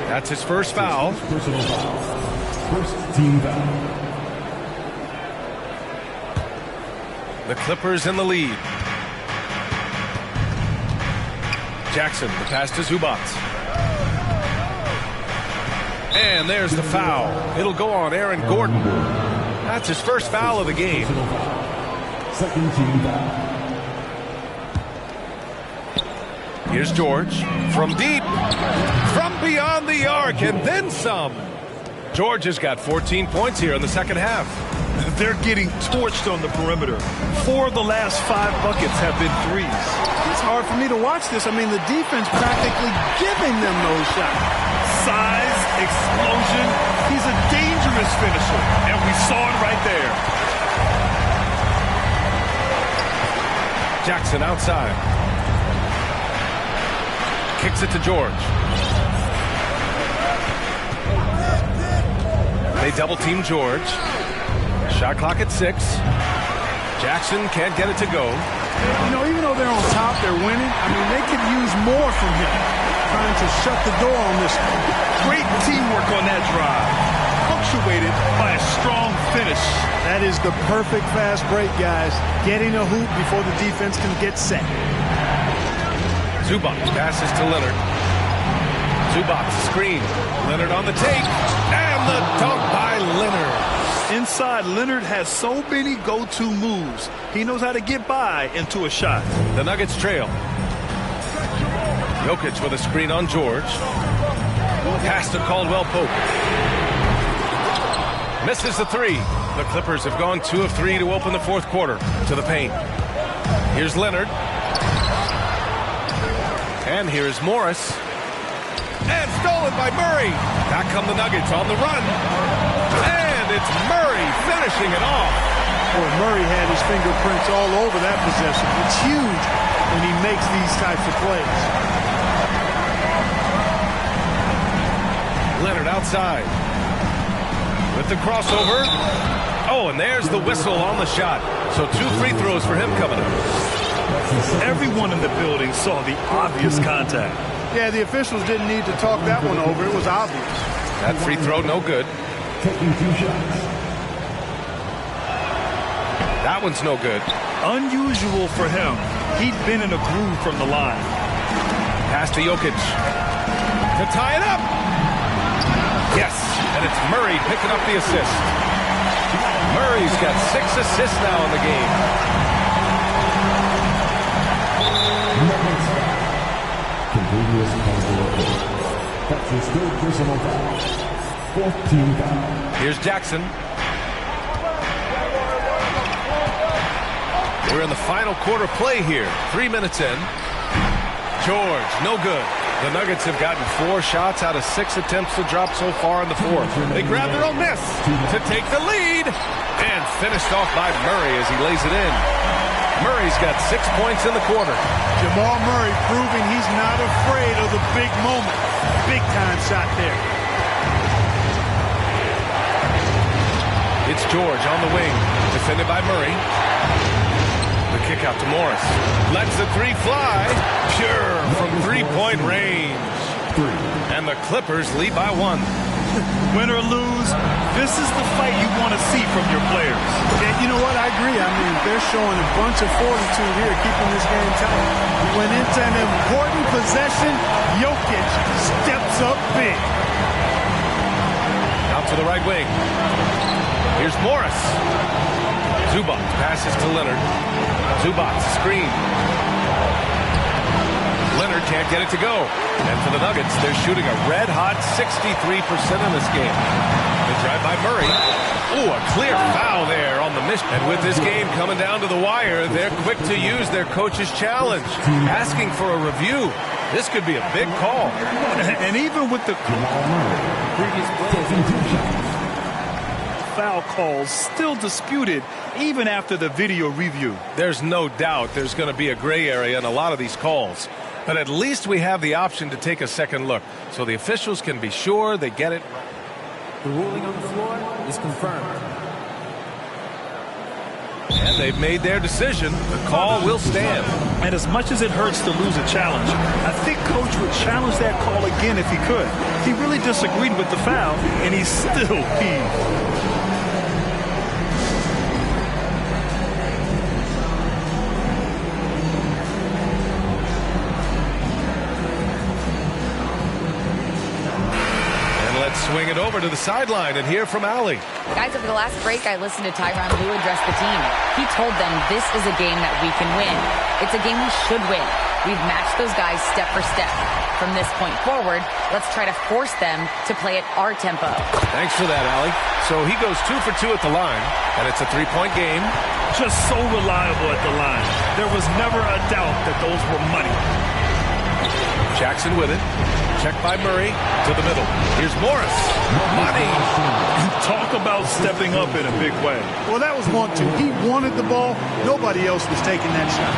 That's his first foul. Personal foul. First team foul. The Clippers in the lead. Jackson, the pass to Zubac. And there's the foul. It'll go on Aaron Gordon. That's his first foul of the game. Second team foul. Here's George from deep, from beyond the arc, and then some. George has got 14 points here in the second half. They're getting torched on the perimeter. 4 of the last 5 buckets have been threes. It's hard for me to watch this. I mean, the defense practically giving them those shots. Size, explosion. He's a dangerous finisher, and we saw it right there. Jackson outside. Kicks it to George. They double-team George. Shot clock at 6. Jackson can't get it to go. You know, even though they're on top, they're winning. I mean, they could use more from him. Trying to shut the door on this one. Great teamwork on that drive. Punctuated by a strong finish. That is the perfect fast break, guys. Getting a hoop before the defense can get set. Zubac passes to Leonard. Zubac screen. Leonard on the take. And the dunk by Leonard. Inside, Leonard has so many go-to moves. He knows how to get by into a shot. The Nuggets trail. Jokic with a screen on George. Pass to Caldwell Pope. Misses the three. The Clippers have gone 2 of 3 to open the fourth quarter. To the paint. Here's Leonard. And here's Morris. And stolen by Murray. Back come the Nuggets on the run. And it's Murray finishing it off. Boy, Murray had his fingerprints all over that possession. It's huge when he makes these types of plays. Leonard outside. With the crossover. Oh, and there's the whistle on the shot. So 2 free throws for him coming up. Everyone in the building saw the obvious contact. Yeah, the officials didn't need to talk that one over. It was obvious. That free throw, no good. Taking 2 shots. That one's no good. Unusual for him. He'd been in a groove from the line. Pass to Jokic. To tie it up. Yes, and it's Murray picking up the assist. Murray's got 6 assists now in the game. Continuous foul. That's his 3rd personal foul. 4th team foul. Here's Jackson. We're in the final quarter play here. 3 minutes in. George, no good. The Nuggets have gotten 4 shots out of 6 attempts to drop so far in the fourth. They grab their own miss to take the lead. And finished off by Murray as he lays it in. Murray's got 6 points in the quarter. Jamal Murray proving he's not afraid of the big moment. Big time shot there. It's George on the wing. Defended by Murray. The kick out to Morris. Lets the 3 fly. Pure from 3-point range. And the Clippers lead by 1. Win or lose, this is the fight you want to see from your players. Yeah, you know what? I agree. I mean, they're showing a bunch of fortitude here, keeping this game tight. When it's an important possession, Jokic steps up big. Out to the right wing. Here's Morris. Zubac passes to Leonard. Zubac screen. Leonard can't get it to go. And for the Nuggets, they're shooting a red-hot 63% in this game. They drive by Murray. Ooh, a clear foul there on the miss. And with this game coming down to the wire, they're quick to use their coach's challenge, asking for a review. This could be a big call. And even with the previous foul calls still disputed even after the video review. There's no doubt there's going to be a gray area in a lot of these calls. But at least we have the option to take a second look so the officials can be sure they get it right. The ruling on the floor is confirmed. And they've made their decision. The call will stand. And as much as it hurts to lose a challenge, I think Coach would challenge that call again if he could. He really disagreed with the foul, and he's still peeved. Swing it over to the sideline and hear from Allie. Guys, over the last break, I listened to Tyronn Lue address the team. He told them this is a game that we can win. It's a game we should win. We've matched those guys step for step. From this point forward, let's try to force them to play at our tempo. Thanks for that, Allie. So he goes 2 for 2 at the line, and it's a 3-point game. Just so reliable at the line. There was never a doubt that those were money. Jackson with it. Checked by Murray to the middle. Here's Morris. Money. Talk about stepping up in a big way. Well, that was 1-2. He wanted the ball. Nobody else was taking that shot.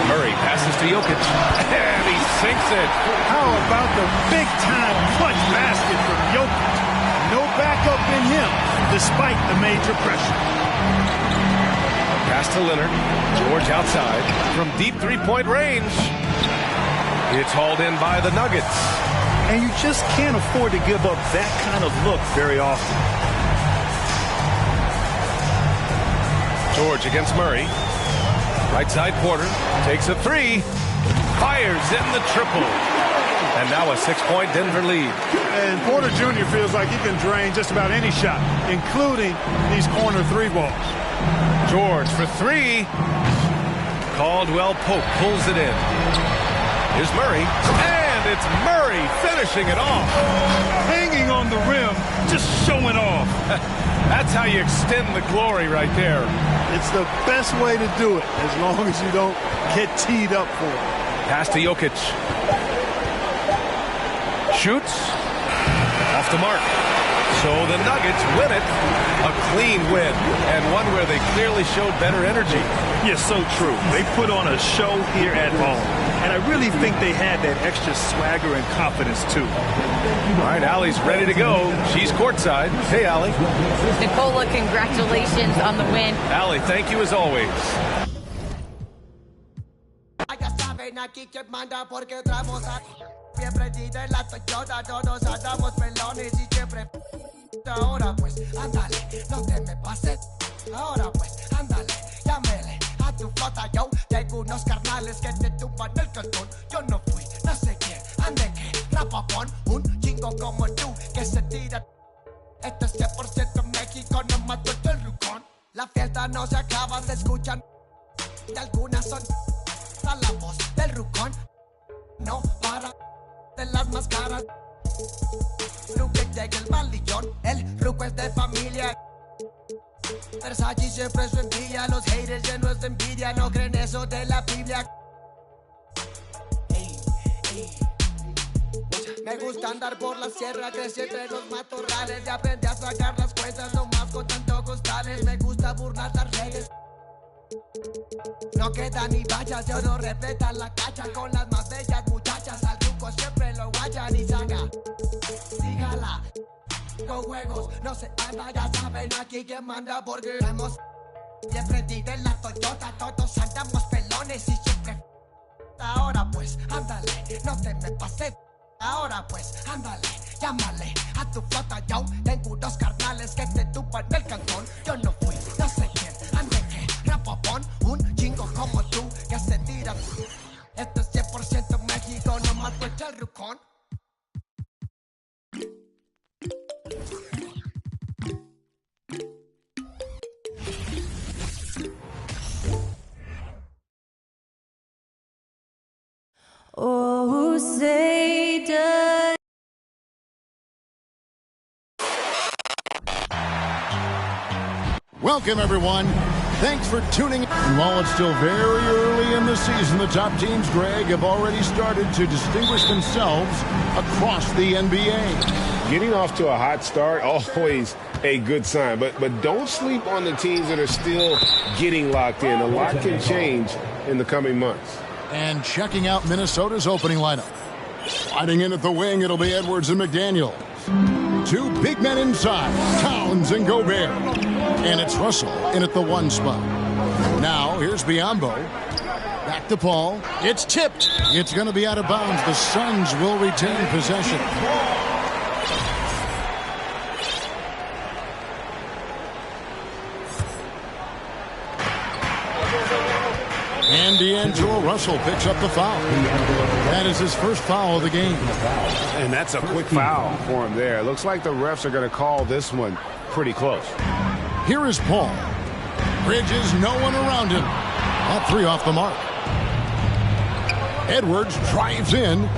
Murray passes to Jokic. And he sinks it. How about the big-time clutch basket from Jokic? No backup in him, despite the major pressure. Pass to Leonard. George outside. From deep 3-point range. It's hauled in by the Nuggets. And you just can't afford to give up that kind of look very often. George against Murray. Right side Porter takes a three. Fires in the triple. And now a 6-point Denver lead. And Porter Jr. feels like he can drain just about any shot, including these corner three balls. George for three. Caldwell Pope pulls it in. Here's Murray. And it's Murray finishing it off. Hanging on the rim, just showing off. That's how you extend the glory right there. It's the best way to do it, as long as you don't get teed up for it. Pass to Jokic. Shoots. Off the mark. So the Nuggets win it. A clean win. And one where they clearly showed better energy. Yeah, so true. They put on a show here at home. And I really think they had that extra swagger and confidence, too. All right, Allie's ready to go. She's courtside. Hey, Allie. Nicola, congratulations on the win. Allie, thank you as always. Aquí que manda porque traemos a siempre dice la Toyota, todos andamos pelones y siempre ahora pues ándale, no te me pases, ahora pues ándale, llámele a tu flota, yo tengo unos carnales que te tumban el cantón, yo no fui, no sé quién, ande que rapapón, un chingo como tú que se tira, esto es 100% México, no mato el rucón, la fiesta no se acaba, se escuchan, y algunas son a la voz del rucón, no para de las máscaras. Ruque llega el malillón, el ruco es de familia. Versace siempre su envidia, los haters llenos de envidia, no creen eso de la Biblia. Me gusta andar por la sierra, crecí entre los matorrales y aprendí a sacar las cuentas nomás con tanto costales. Me gusta burlar las redes. No queda ni vallas, de oro repletan la cacha con las más bellas muchachas. Al truco siempre lo guayan y saca. Sígala, con juegos no se anda, ya saben aquí quién manda porque hemos siempre dice la Toyota, todos andamos pelones y siempre. Ahora pues, ándale, no te me pases. Ahora pues, ándale, llámale a tu flota, yo tengo unos carnales que te tupan el cantón. Yo no fui, no sé quién, ande que rapapón, un chingo como tú que se tira. Esto es 100% México, no mato el rucón. Oh, say does. Welcome, everyone. Thanks for tuning in. And while it's still very early in the season, the top teams, Greg, have already started to distinguish themselves across the NBA. Getting off to a hot start, always a good sign. But don't sleep on the teams that are still getting locked in. A lot can change in the coming months. And checking out Minnesota's opening lineup. Sliding in at the wing, it'll be Edwards and McDaniels. Two big men inside, Towns and Gobert. And it's Russell in at the one spot. Now, here's Biyombo. Back to Paul. It's tipped. It's going to be out of bounds. The Suns will retain possession. And D'Angelo Russell picks up the foul. That is his first foul of the game. And that's a quick foul for him there. Looks like the refs are going to call this one pretty close. Here is Paul. Bridges, no one around him. That three off the mark. Edwards drives in.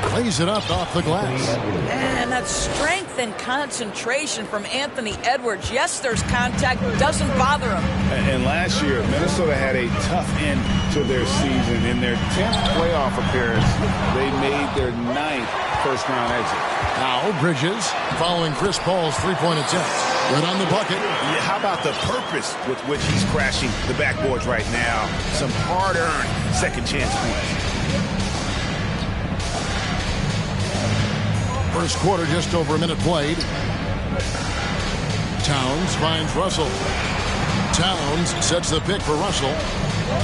Plays it up off the glass. And that strength and concentration from Anthony Edwards. Yes, there's contact, doesn't bother him. And last year, Minnesota had a tough end to their season. In their 10th playoff appearance, they made their 9th first-round exit. Now Bridges following Chris Paul's three-point attempt. Good on the bucket. Yeah, how about the purpose with which he's crashing the backboards right now? Some hard-earned second-chance points. First quarter, just over a minute played. Towns finds Russell. Towns sets the pick for Russell.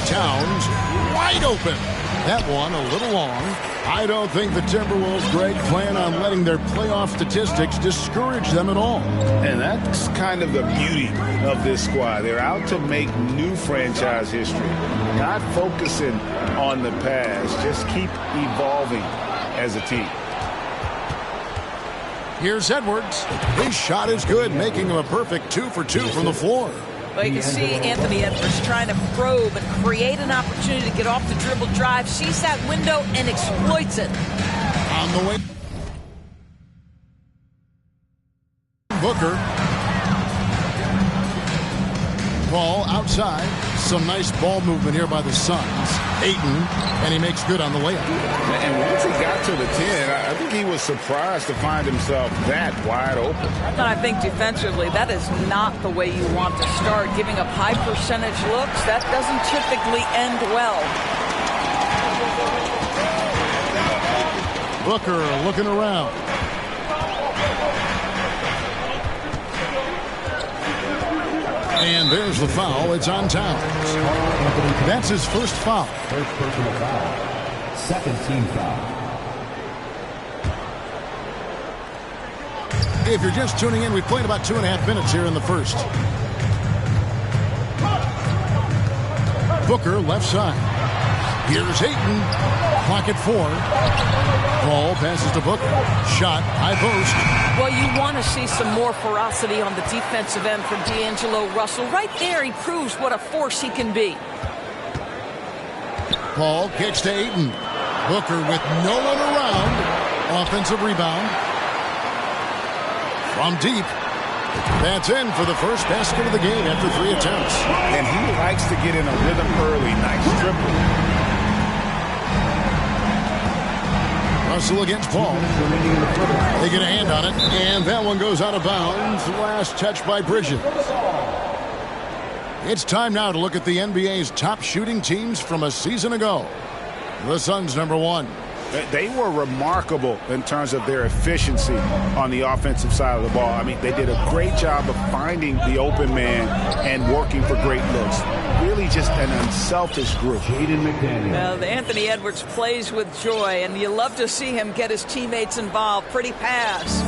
Towns wide open. That one a little long. I don't think the Timberwolves, Greg, plan on letting their playoff statistics discourage them at all. And that's kind of the beauty of this squad. They're out to make new franchise history, not focusing on the past. Just keep evolving as a team. Here's Edwards. His shot is good, making him a perfect 2 for 2 from the floor. Well, you can see Anthony Edwards trying to probe and create an opportunity to get off the dribble drive, sees that window and exploits it. On the way, Booker. Ball outside. Some nice ball movement here by the Suns. Ayton, and he makes good on the layup. And once he got to the 10, I think he was surprised to find himself that wide open. And I think defensively, that is not the way you want to start. Giving up high percentage looks, that doesn't typically end well. Booker looking around. And there's the foul. It's on Towns. That's his first foul. First personal foul. Second team foul. If you're just tuning in, we've played about 2.5 minutes here in the first. Booker left side. Here's Ayton. Clock at 4. Ball passes to Booker. Shot, high post. Well, you want to see some more ferocity on the defensive end from D'Angelo Russell. Right there, he proves what a force he can be. Paul kicks to Ayton. Booker with no one around. Offensive rebound. From deep. That's in for the first basket of the game after 3 attempts. And he likes to get in a rhythm early. Nice dribble. Russell against Paul. They get a hand on it, and that one goes out of bounds. Last touch by Bridges. It's time now to look at the NBA's top shooting teams from a season ago. The Suns, number 1. They were remarkable in terms of their efficiency on the offensive side of the ball. I mean, they did a great job of finding the open man and working for great looks. Really just an unselfish group. Well, Anthony Edwards plays with joy, and you love to see him get his teammates involved. Pretty pass.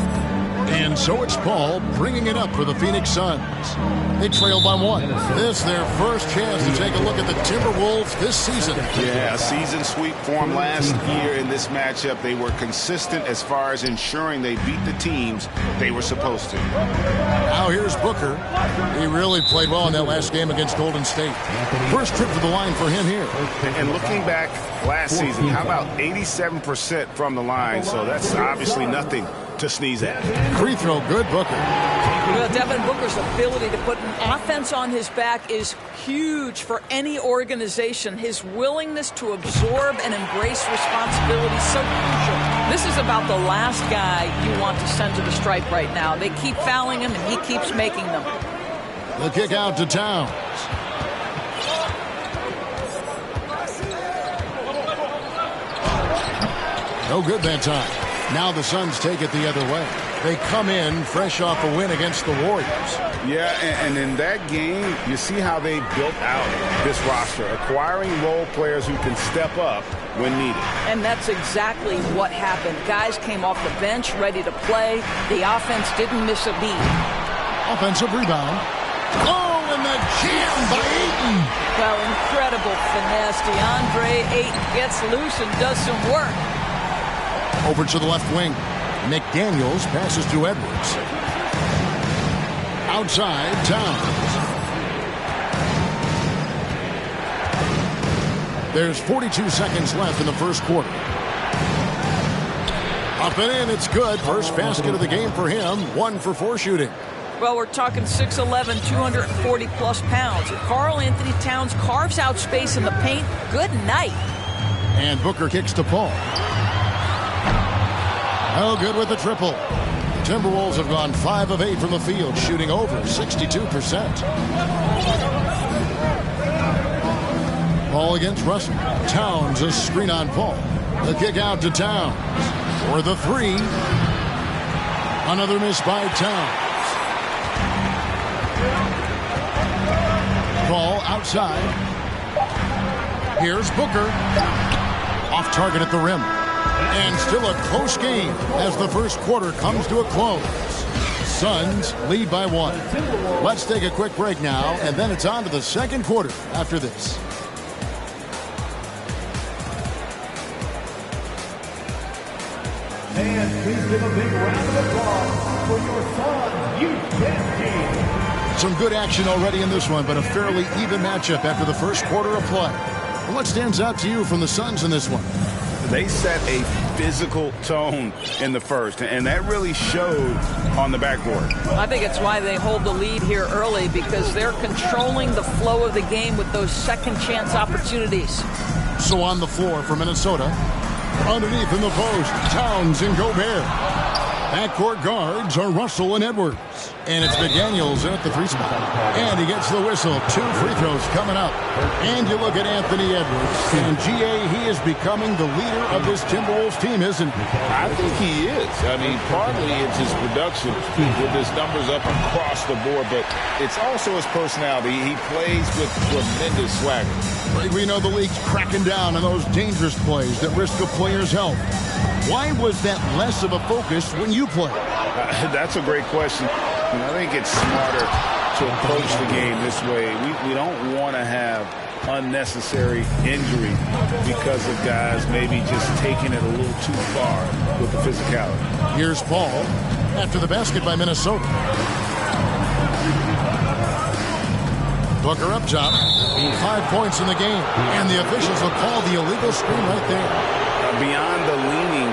And so it's Paul bringing it up for the Phoenix Suns. They trail by 1. This their first chance to take a look at the Timberwolves this season. Yeah, a season sweep form last year in this matchup. They were consistent as far as ensuring they beat the teams they were supposed to. Now here's Booker. He really played well in that last game against Golden State. First trip to the line for him here. And looking back last season, how about 87% from the line? So that's obviously nothing to sneeze at. Free throw, good, Booker. Well, Devin Booker's ability to put an offense on his back is huge for any organization. His willingness to absorb and embrace responsibility is so crucial. This is about the last guy you want to send to the stripe right now. They keep fouling him, and he keeps making them. The kick out to Towns. No good that time. Now the Suns take it the other way. They come in fresh off a win against the Warriors. Yeah, and in that game, you see how they built out this roster, acquiring role players who can step up when needed. And that's exactly what happened. Guys came off the bench ready to play. The offense didn't miss a beat. Offensive rebound. Oh, and the jam by Ayton. Well, incredible finesse. DeAndre Ayton gets loose and does some work. Over to the left wing. McDaniels passes to Edwards. Outside, Towns. There's 42 seconds left in the first quarter. Up and in, it's good. First basket of the game for him. 1 for 4 shooting. Well, we're talking 6'11", 240-plus pounds. If Karl Anthony Towns carves out space in the paint, good night. And Booker kicks to Paul. Oh, good with the triple. The Timberwolves have gone 5 of 8 from the field, shooting over 62%. Paul against Russell. Towns, a screen on Paul. The kick out to Towns. For the 3. Another miss by Towns. Paul outside. Here's Booker. Off target at the rim. And still a close game as the first quarter comes to a close. Suns lead by 1. Let's take a quick break now, and then it's on to the second quarter after this. And please give a big round of applause for your Suns youth team. Some good action already in this one, but a fairly even matchup after the first quarter of play. What stands out to you from the Suns in this one? They set a physical tone in the first, and that really showed on the backboard. I think it's why they hold the lead here early, because they're controlling the flow of the game with those second chance opportunities. So on the floor for Minnesota, underneath in the post, Towns and Gobert. Backcourt guards are Russell and Edwards. And it's McDaniels in at the 3 spot. And he gets the whistle. 2 free throws coming up. And you look at Anthony Edwards. And GA, he is becoming the leader of this Timberwolves team, isn't he? I think he is. I mean, partly it's his production with his numbers up across the board, but it's also his personality. He plays with tremendous swagger. We know the league's cracking down on those dangerous plays that risk a player's health. Why was that less of a focus when you played? That's a great question. And I think it's smarter to approach the game this way. We don't want to have unnecessary injury because of guys maybe just taking it a little too far with the physicality. Here's Paul after the basket by Minnesota. Booker up top. 5 points in the game. And the officials will call the illegal screen right there. Beyond the leaning,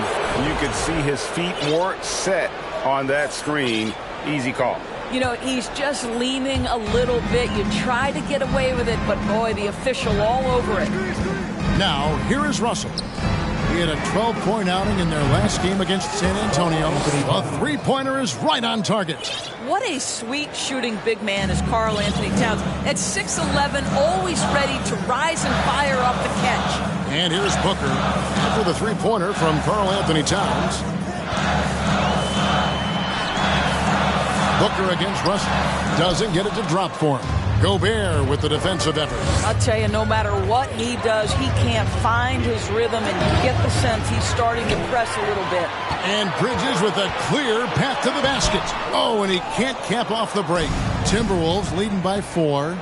you could see his feet more set on that screen. Easy call. You know, he's just leaning a little bit. You try to get away with it, but boy, the official all over it. Now, here is Russell. He had a 12-point outing in their last game against San Antonio. A 3-pointer is right on target. What a sweet shooting big man is Karl Anthony Towns. At 6'11", always ready to rise and fire up the catch. And here's Booker for the 3-pointer from Karl Anthony Towns. Booker against Russell. Doesn't get it to drop for him. Gobert with the defensive effort. I'll tell you, no matter what he does, he can't find his rhythm, and you get the sense he's starting to press a little bit. And Bridges with a clear path to the basket. Oh, and he can't cap off the break. Timberwolves leading by 4.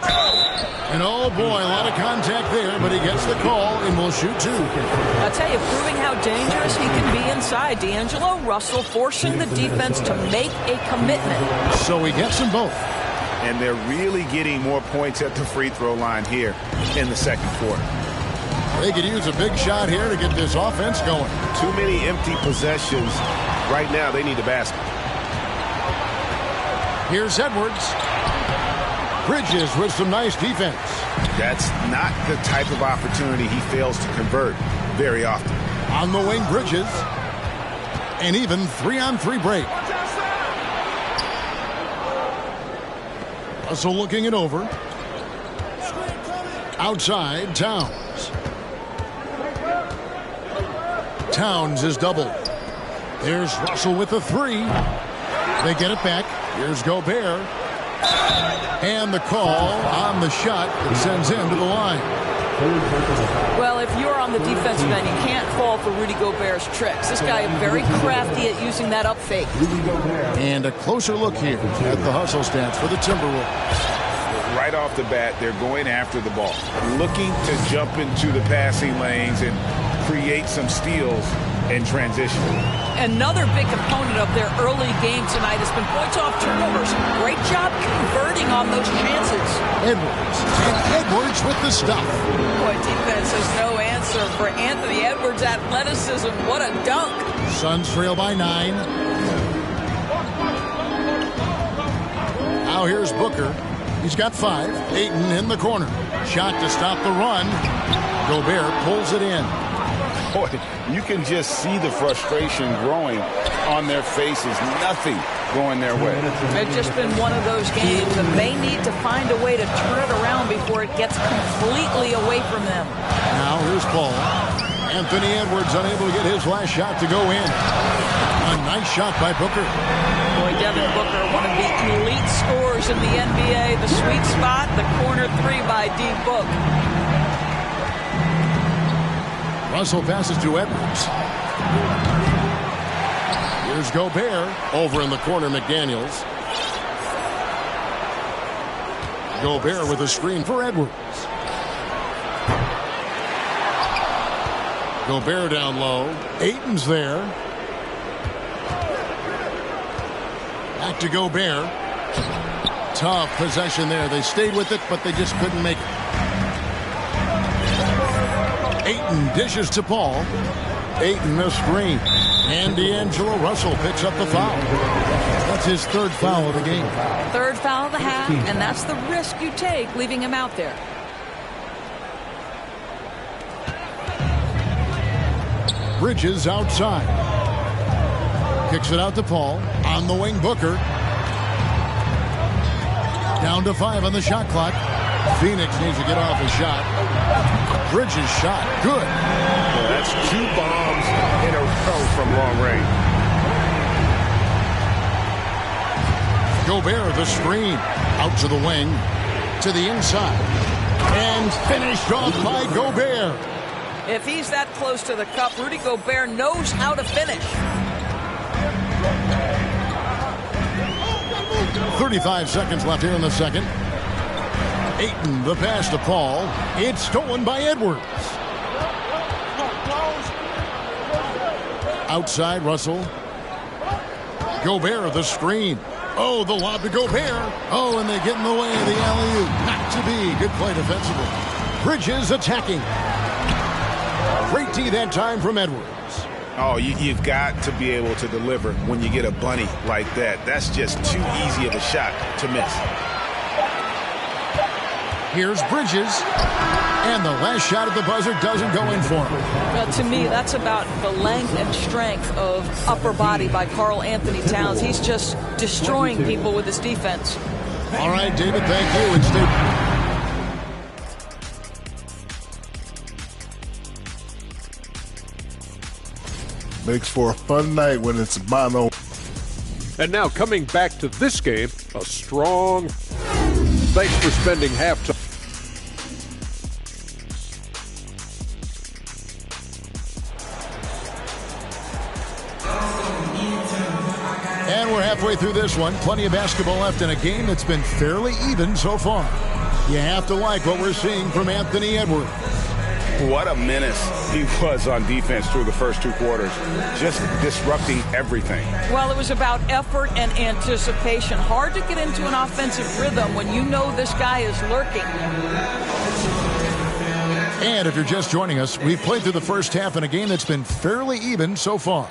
And oh boy, a lot of contact there, but he gets the call and will shoot 2. I'll tell you, proving how dangerous he can be inside. D'Angelo Russell forcing the defense to make a commitment. So he gets them both. And they're really getting more points at the free throw line here in the second quarter. They could use a big shot here to get this offense going. Too many empty possessions. Right now, they need a basket. Here's Edwards. Bridges with some nice defense. That's not the type of opportunity he fails to convert very often. On the wing, Bridges. And even 3-on-3 break. Russell looking it over. Outside, Towns. Towns is doubled. There's Russell with the 3. They get it back. Here's Gobert. And the call on the shot that sends him to the line. Well, if you're on the defensive end, you can't fall for Rudy Gobert's tricks. This guy is very crafty at using that up fake. And a closer look here at the hustle stats for the Timberwolves. Right off the bat, they're going after the ball, looking to jump into the passing lanes and create some steals in transition. Another big component of their early game tonight has been points off turnovers. Great job converting on those chances. Edwards. And Edwards with the stuff. Boy, defense has no answer for Anthony Edwards' athleticism. What a dunk. Suns trail by 9. Now here's Booker. He's got 5. Ayton in the corner. Shot to stop the run. Gobert pulls it in. Boy, you can just see the frustration growing on their faces. Nothing going their way. It's just been one of those games that they need to find a way to turn it around before it gets completely away from them. Now here's Paul. Anthony Edwards unable to get his last shot to go in. A nice shot by Booker. Boy, Devin Booker, one of the elite scorers in the NBA. The sweet spot, the corner 3 by D. Book. Russell passes to Edwards. Here's Gobert. Over in the corner, McDaniels. Gobert with a screen for Edwards. Gobert down low. Ayton's there. Back to Gobert. Tough possession there. They stayed with it, but they just couldn't make it. Ayton dishes to Paul. Ayton a screen. And D'Angelo Russell picks up the foul. That's his third foul of the game. Third foul of the half, and that's the risk you take leaving him out there. Bridges outside. Kicks it out to Paul. On the wing, Booker. Down to 5 on the shot clock. Phoenix needs to get off a shot. Bridges shot. Good. Well, that's 2 bombs in a row from long range. Gobert the screen. Out to the wing. To the inside. And finished off by Gobert. If he's that close to the cup, Rudy Gobert knows how to finish. 35 seconds left here in the second. Ayton, the pass to Paul. It's stolen by Edwards. Outside, Russell. Gobert, the screen. Oh, the lob to Gobert. Oh, and they get in the way of the alley-oop. Not to be. Good play defensively. Bridges attacking. Great D that time from Edwards. Oh, you've got to be able to deliver when you get a bunny like that. That's just too easy of a shot to miss. Here's Bridges. And the last shot at the buzzer doesn't go in for him. Well, to me, that's about the length and strength of upper body by Karl Anthony Towns. He's just destroying people with his defense. All right, David, thank you. And stay. Makes for a fun night when it's mono. And now coming back to this game, a strong thanks for spending halftime. And we're halfway through this one. Plenty of basketball left in a game that's been fairly even so far. You have to like what we're seeing from Anthony Edwards. What a menace he was on defense through the first 2 quarters. Just disrupting everything. Well, it was about effort and anticipation. Hard to get into an offensive rhythm when you know this guy is lurking. And if you're just joining us, we've played through the first half in a game that's been fairly even so far.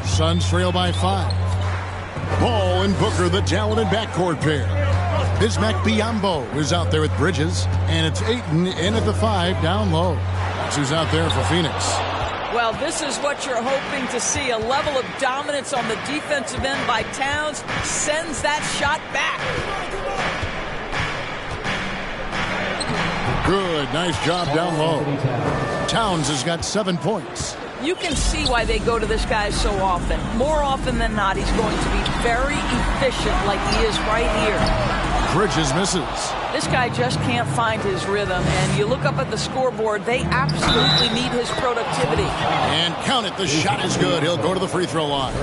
Suns trail by 5. Ball and Booker, the talented backcourt pair. Bismack Biyombo is out there with Bridges, and it's Ayton in at the 5 down low. That's who's out there for Phoenix. Well, this is what you're hoping to see. A level of dominance on the defensive end by Towns sends that shot back. Good, nice job down low. Towns has got 7 points. You can see why they go to this guy so often. More often than not, he's going to be very efficient like he is right here. Bridges misses. This guy just can't find his rhythm, and you look up at the scoreboard, they absolutely need his productivity. And count it, the shot is good. He'll go to the free throw line.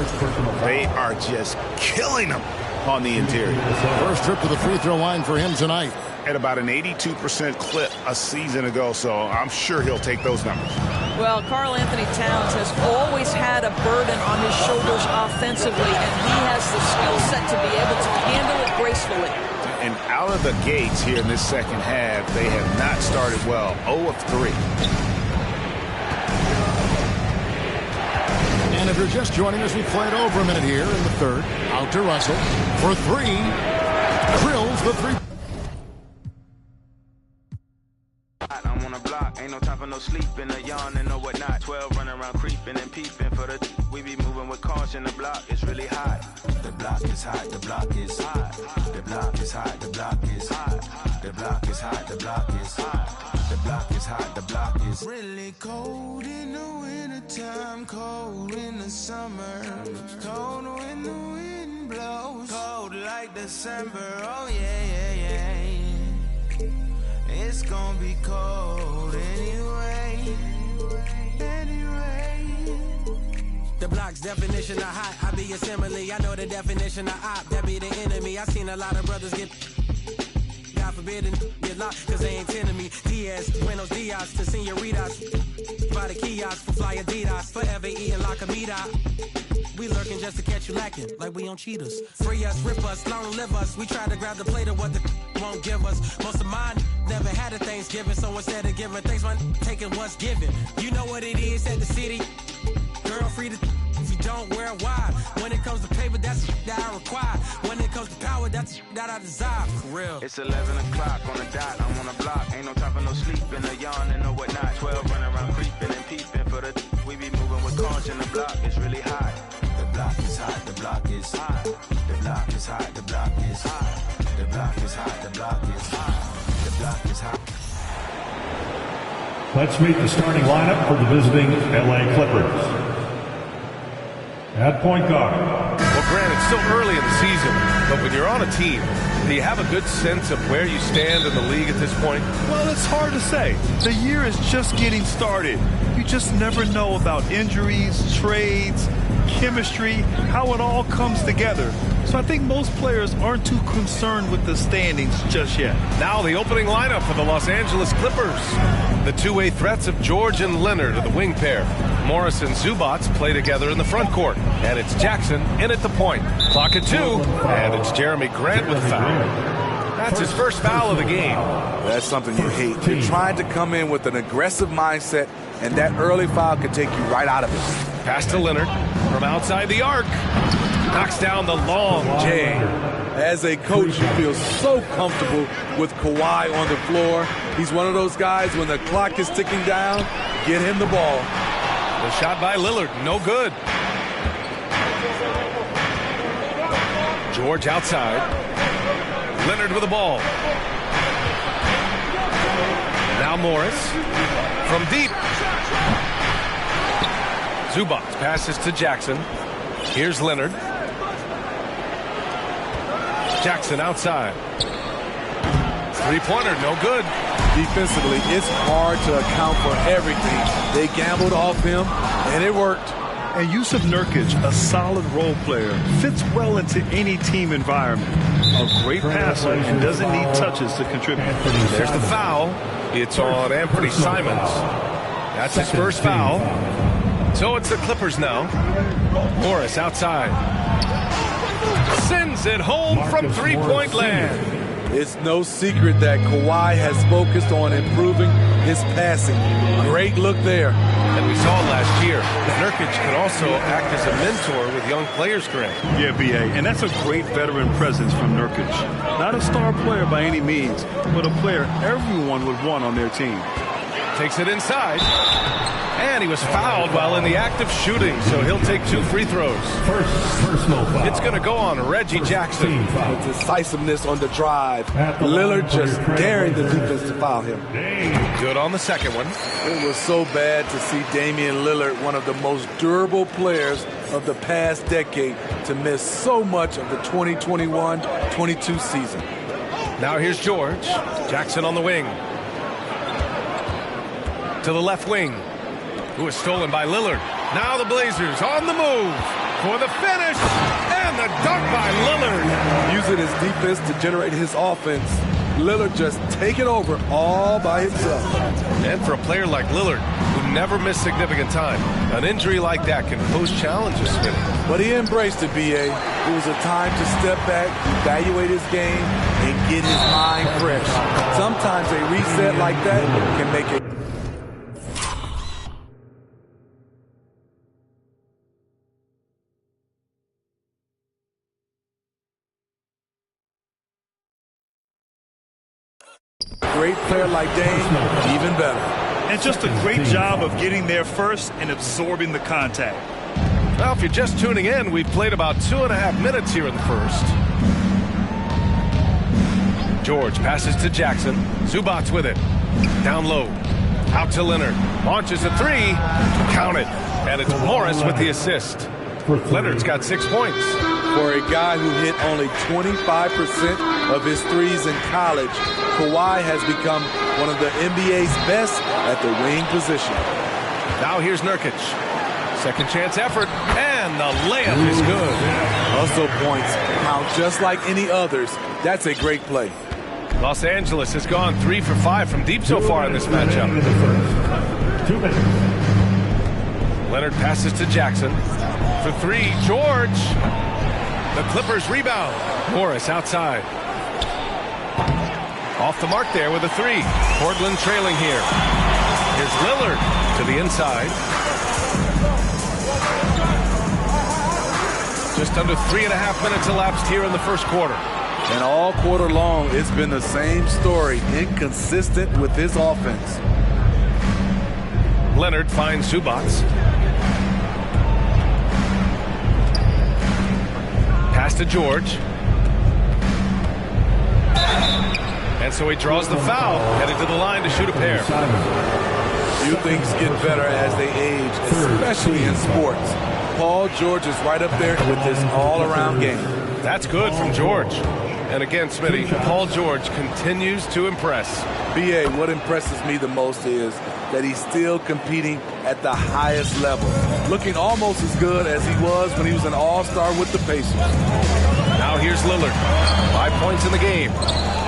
They are just killing him on the interior. First trip to the free throw line for him tonight. At about an 82% clip a season ago, so I'm sure he'll take those numbers. Well, Karl Anthony Towns has always had a burden on his shoulders offensively, and he has the skill set to be able to handle it gracefully. And out of the gates here in this second half, they have not started well. 0 of 3. And if you're just joining us, we've played over a minute here in the third. Out to Russell for 3. Drills the 3. I'm on a block, ain't no time for no sleeping, a yawn and no whatnot. 12 running around creeping and peeping for the we be moving with caution. The block is really hot. The block is hot, the block is hot. The block is hot, the block is hot. The block is hot, the block is hot. The block is hot, the block is really cold in the wintertime, cold in the summer, cold when the wind blows, cold like December. Oh yeah, yeah, yeah. It's gonna be cold anyway. The block's definition of hot. I be a simile. I know the definition of op. That be the enemy. I seen a lot of brothers get, God forbid, and get locked, cause they ain't tending me. Diaz, Buenos Dias to senoritas. By the kiosk for fly Adidas. Forever eating like a meat out. We lurking just to catch you lacking, like we on cheaters. Free us, rip us, long live us. We try to grab the plate of what the won't give us. Most of mine never had a Thanksgiving, so instead of giving thanks, man, taking what's given. You know what it is at the city. Girl, free to if you don't wear wide. When it comes to paper, that's that I require. When it comes to power, that's that I desire. For real. It's 11 o'clock on the dot. I'm on the block. Ain't no time for no sleeping, no yawning, no whatnot. 12 running around creeping and peeping for the. We be moving with caution. The block is really hot. The block is hot. The block is hot. The block is hot. The block is hot. The block is hot. The block is hot. The block is hot. Let's meet the starting lineup for the visiting LA Clippers. At point guard. Well, Grant, it's still early in the season, but when you're on a team, do you have a good sense of where you stand in the league at this point? Well, it's hard to say. The year is just getting started. You just never know about injuries, trades, chemistry, how it all comes together. So I think most players aren't too concerned with the standings just yet. Now the opening lineup for the Los Angeles Clippers. The two-way threats of George and Leonard are the wing pair. Morris and Zubac play together in the front court. And it's Jackson in at the point. Clock at 2, and it's Jeremy Grant with a foul. That's his first foul of the game. That's something you hate. You're trying to come in with an aggressive mindset, and that early foul could take you right out of it. Pass to Leonard from outside the arc. Knocks down the long J. As a coach, you feel so comfortable with Kawhi on the floor. He's one of those guys, when the clock is ticking down, get him the ball. The shot by Lillard, no good. George outside. Leonard with the ball. Now Morris from deep. Zubac passes to Jackson. Here's Leonard. Jackson outside. Three-pointer, no good. Defensively, it's hard to account for everything. They gambled off him, and it worked. And Jusuf Nurkic, a solid role player, fits well into any team environment. A great passer and doesn't need touches to contribute. There's the foul. It's on Anthony Simons. That's his first foul. So it's the Clippers now. Morris outside. Sends it home from three-point land. It's no secret that Kawhi has focused on improving his passing. Great look there. And we saw it last year. Nurkic can also act as a mentor with young players, Grant. Yeah, B.A., and that's a great veteran presence from Nurkic. Not a star player by any means, but a player everyone would want on their team. Takes it inside. And he was fouled while in the act of shooting, so he'll take 2 free throws. Personal foul. It's going to go on Reggie Jackson. The decisiveness on the drive. Lillard just daring the defense to foul him. Good on the second one. It was so bad to see Damian Lillard, one of the most durable players of the past decade, to miss so much of the 2021-22 season. Now here's George. Jackson on the wing. To the left wing. Who was stolen by Lillard. Now the Blazers on the move for the finish. And the dunk by Lillard. Using his defense to generate his offense. Lillard just taking over all by himself. And for a player like Lillard, who never missed significant time, an injury like that can pose challenges for him. But he embraced it, B.A. It was a time to step back, evaluate his game, and get his mind fresh. Sometimes a reset like that can make it. Great player like Dame, even better. And just a great job of getting there first and absorbing the contact. Well, if you're just tuning in, we've played about 2.5 minutes here in the first. George passes to Jackson. Zubac with it. Down low. Out to Leonard. Launches a 3. Count it. And it's Morris with the assist. Leonard's got 6 points. For a guy who hit only 25% of his threes in college, Kawhi has become one of the NBA's best at the wing position. Now here's Nurkic. Second chance effort, and the layup is good. Hustle points count just like any others. That's a great play. Los Angeles has gone 3 for 5 from deep so far in this matchup. 2 minutes. Leonard passes to Jackson. For 3, George. The Clippers rebound. Morris outside. Off the mark there with a 3. Portland trailing here. Here's Lillard to the inside. Just under 3.5 minutes elapsed here in the first quarter. And all quarter long, it's been the same story. Inconsistent with his offense. Leonard finds Zubac. Pass to George. And so he draws the foul, headed to the line to shoot a pair. Few things get better as they age, especially in sports. Paul George is right up there with his all-around game. That's good from George. And again, Smitty, Paul George continues to impress. B.A., what impresses me the most is that he's still competing at the highest level, looking almost as good as he was when he was an all-star with the Pacers. Now here's Lillard. 5 points in the game.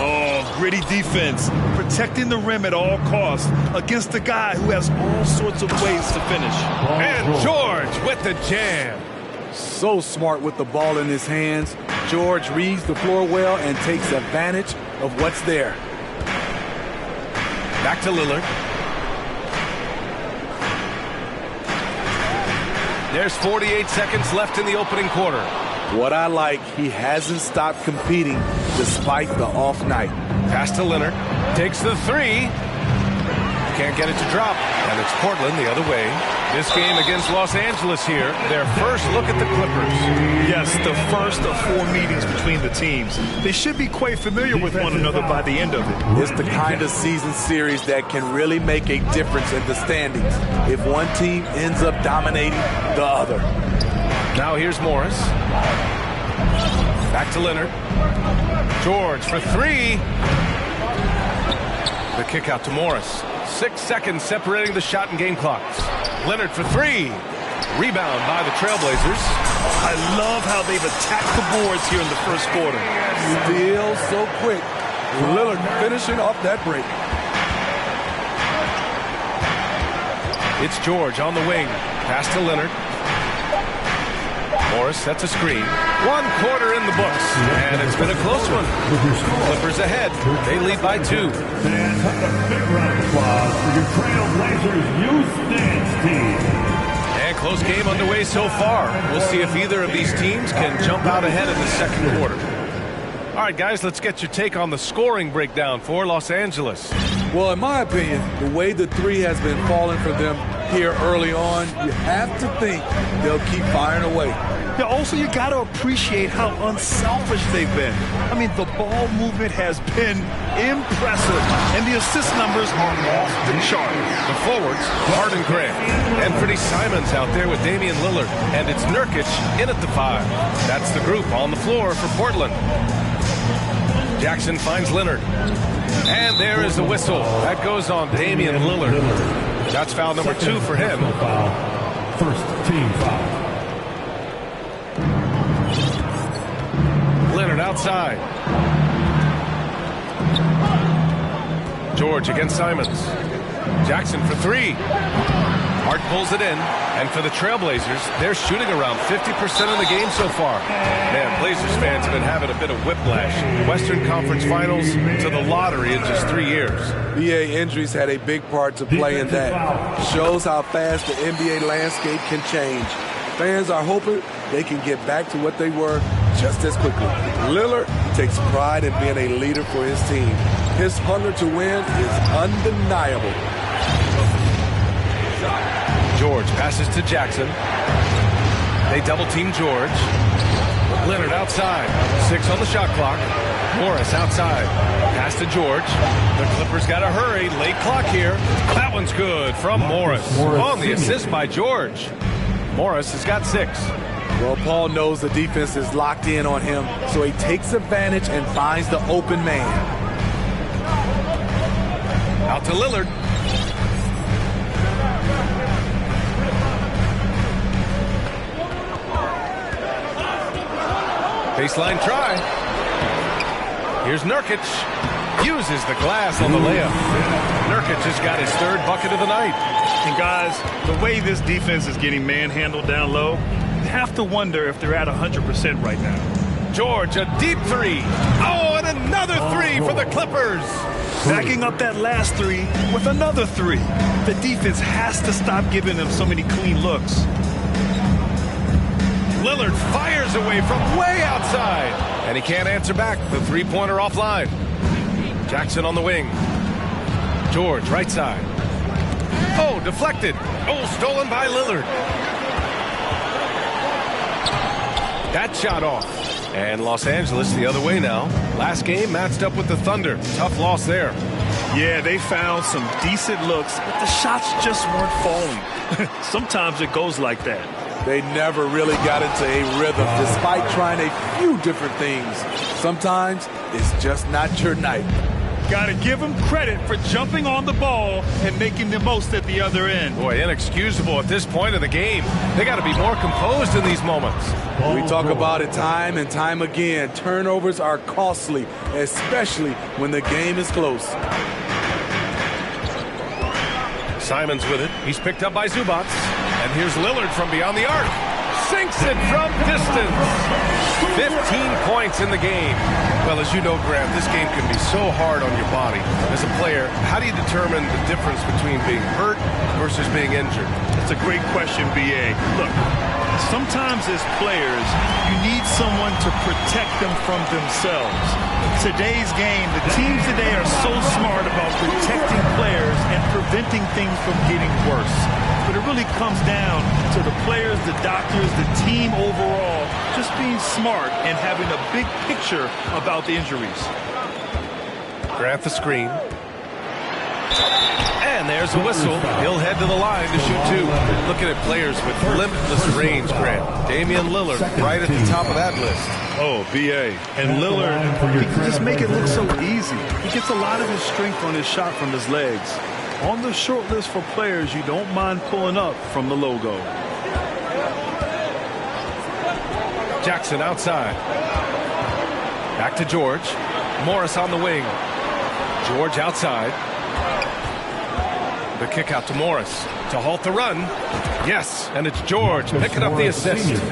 Oh, gritty defense, protecting the rim at all costs against a guy who has all sorts of ways to finish. And George with the jam. So smart with the ball in his hands. George reads the floor well and takes advantage of what's there. Back to Lillard. There's 48 seconds left in the opening quarter. What I like, he hasn't stopped competing despite the off night. Pass to Leonard. Takes the 3. Can't get it to drop. And it's Portland the other way. This game against Los Angeles here, their first look at the Clippers. Yes, the first of 4 meetings between the teams. They should be quite familiar with one another by the end of it. It's the kind of season series that can really make a difference in the standings if one team ends up dominating the other. Now here's Morris. Back to Leonard. George for 3. The kick out to Morris. 6 seconds separating the shot and game clocks. Leonard for 3. Rebound by the Trailblazers. I love how they've attacked the boards here in the first quarter. Still so quick. Lillard finishing off that break. It's George on the wing. Pass to Leonard. Morris sets a screen. 1 quarter in the books. And it's been a close one. Clippers ahead. They lead by 2. Fans, have a big round of applause for your Trailblazers Youth Dance Team. And close game underway so far. We'll see if either of these teams can jump out ahead in the second quarter. All right, guys, let's get your take on the scoring breakdown for Los Angeles. Well, in my opinion, the way the 3 has been falling for them here early on, you have to think they'll keep firing away. Yeah, also, you got to appreciate how unselfish they've been. I mean, the ball movement has been impressive, and the assist numbers are off the chart. The forwards, Harden Grant, Anthony Simons out there with Damian Lillard, and it's Nurkic in at the 5. That's the group on the floor for Portland. Jackson finds Leonard. And there is the whistle. That goes on Damian Lillard. That's foul number 2 for him. First team foul. Leonard outside. George against Simons. Jackson for 3. Hart pulls it in. And for the Trailblazers, they're shooting around 50% of the game so far. Man, Blazers fans have been having a bit of whiplash. Western Conference Finals to the lottery in just 3 years. NBA injuries had a big part to play in that. Shows how fast the NBA landscape can change. Fans are hoping they can get back to what they were just as quickly. Lillard takes pride in being a leader for his team. His hunger to win is undeniable. George passes to Jackson. They double-team George. Leonard outside. 6 on the shot clock. Morris outside. Pass to George. The Clippers got to hurry. Late clock here. That one's good from Morris. On the assist by George. Morris has got 6. Well, Paul knows the defense is locked in on him, so he takes advantage and finds the open man. Out to Lillard. Baseline try. Here's Nurkic. Uses the glass on the layup. Nurkic has got his third bucket of the night. And guys, the way this defense is getting manhandled down low, you have to wonder if they're at 100% right now. George, a deep three. Oh, and another three for the Clippers. Backing up that last three with another three. The defense has to stop giving them so many clean looks. Lillard fires away from way outside. And he can't answer back. The three-pointer offline. Jackson on the wing. George, right side. Oh, deflected. Oh, stolen by Lillard. That shot off. And Los Angeles the other way now. Last game matched up with the Thunder. Tough loss there. Yeah, they found some decent looks, but the shots just weren't falling. Sometimes it goes like that. They never really got into a rhythm despite trying a few different things. Sometimes it's just not your night. Got to give them credit for jumping on the ball and making the most at the other end. Boy, inexcusable at this point of the game. They got to be more composed in these moments. We talk about it time and time again. Turnovers are costly, especially when the game is close. Simons with it. He's picked up by Zubac. And here's Lillard from beyond the arc. Sinks it from distance. 15 points in the game. Well, as you know, Grant, this game can be so hard on your body. As a player, how do you determine the difference between being hurt versus being injured? That's a great question, B.A. Look, sometimes as players, you need someone to protect them from themselves. Today's game, the teams today are so smart about protecting players and preventing things from getting worse. But it really comes down to the players, the doctors, the team overall, just being smart and having a big picture about the injuries. Grant the screen. And there's a whistle. He'll head to the line to shoot two. Looking at players with limitless range, Grant. Damian Lillard right at the top of that list. Oh, B.A. And Lillard, he can just make it look so easy. He gets a lot of his strength on his shot from his legs. On the short list for players you don't mind pulling up from the logo. Jackson outside. Back to George. Morris on the wing. George outside. The kick out to Morris to halt the run. Yes, and it's George picking up the assist.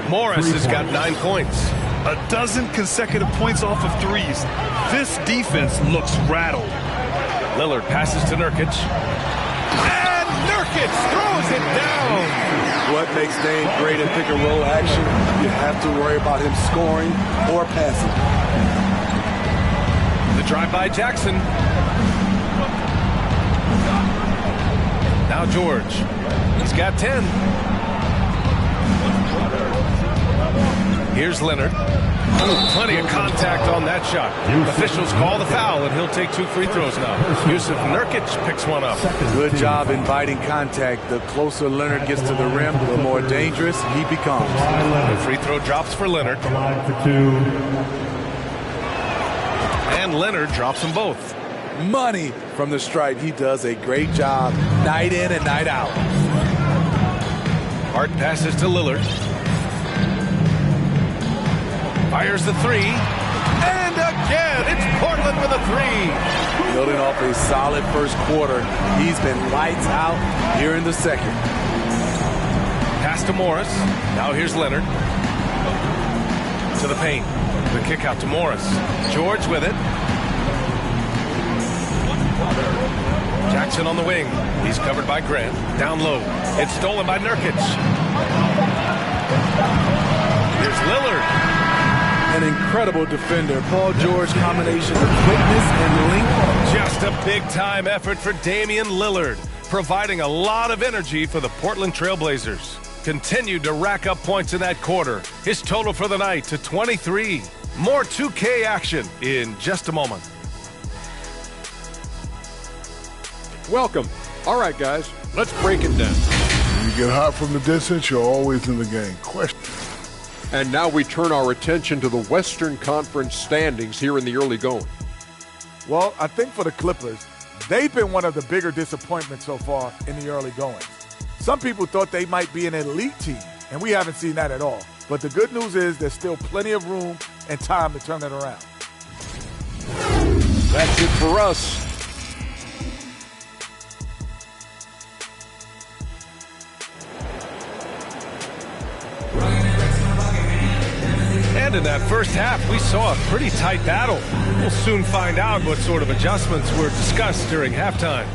Morris has got 9 points. A dozen consecutive points off of threes. This defense looks rattled. Lillard passes to Nurkic. And Nurkic throws it down. What makes Dame great at pick-and-roll action? You have to worry about him scoring or passing. The drive by Jackson. Now George. He's got 10. Here's Leonard. Oh, plenty of contact on that shot. Officials call the foul, and he'll take 2 free throws now. Yusuf Nurkic picks one up. Good job inviting contact. The closer Leonard gets to the rim, the more dangerous he becomes. The free throw drops for Leonard. And Leonard drops them both. Money from the stripe. He does a great job night in and night out. Hart passes to Lillard. Fires the three. And again, it's Portland with a three. Building off a solid first quarter. He's been lights out here in the second. Pass to Morris. Now here's Leonard. To the paint. The kick out to Morris. George with it. Jackson on the wing. He's covered by Grant. Down low. It's stolen by Nurkic. Here's Lillard. An incredible defender. Paul George combination of quickness and length. Just a big-time effort for Damian Lillard, providing a lot of energy for the Portland Trailblazers. Continued to rack up points in that quarter. His total for the night to 23. More 2K action in just a moment. Welcome. All right, guys, let's break it down. When you get hot from the distance, you're always in the game. Question. And now we turn our attention to the Western Conference standings here in the early going. Well, I think for the Clippers, they've been one of the bigger disappointments so far in the early going. Some people thought they might be an elite team, and we haven't seen that at all. But the good news is there's still plenty of room and time to turn it around. That's it for us. And in that first half, we saw a pretty tight battle. We'll soon find out what sort of adjustments were discussed during halftime.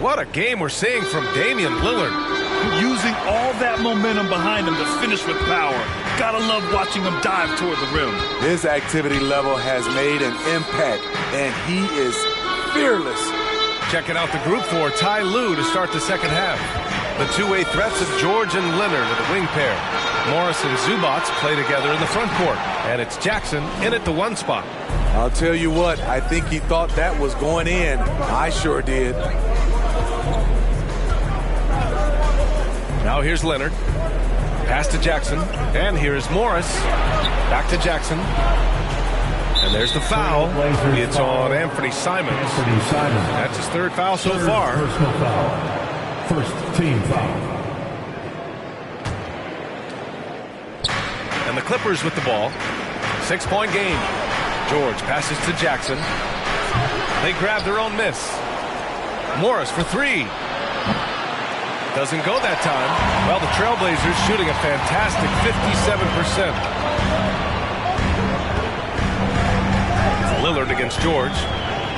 What a game we're seeing from Damian Lillard. Using all that momentum behind him to finish with power. Gotta love watching him dive toward the rim. His activity level has made an impact, and he is fearless. Checking out the group for Ty Lue to start the second half. The two-way threats of George and Leonard are the wing pair. Morris and Zubac play together in the front court, and it's Jackson in at the one spot. I'll tell you what, I think he thought that was going in. I sure did. Now here's Leonard. Pass to Jackson. And here's Morris. Back to Jackson. And there's the foul. It's on Anthony Simons. That's his third foul so far. Personal foul. First team foul. And the Clippers with the ball. 6-point game. George passes to Jackson. They grab their own miss. Morris for three. Doesn't go that time. Well, the Trailblazers shooting a fantastic 57%. Lillard against George.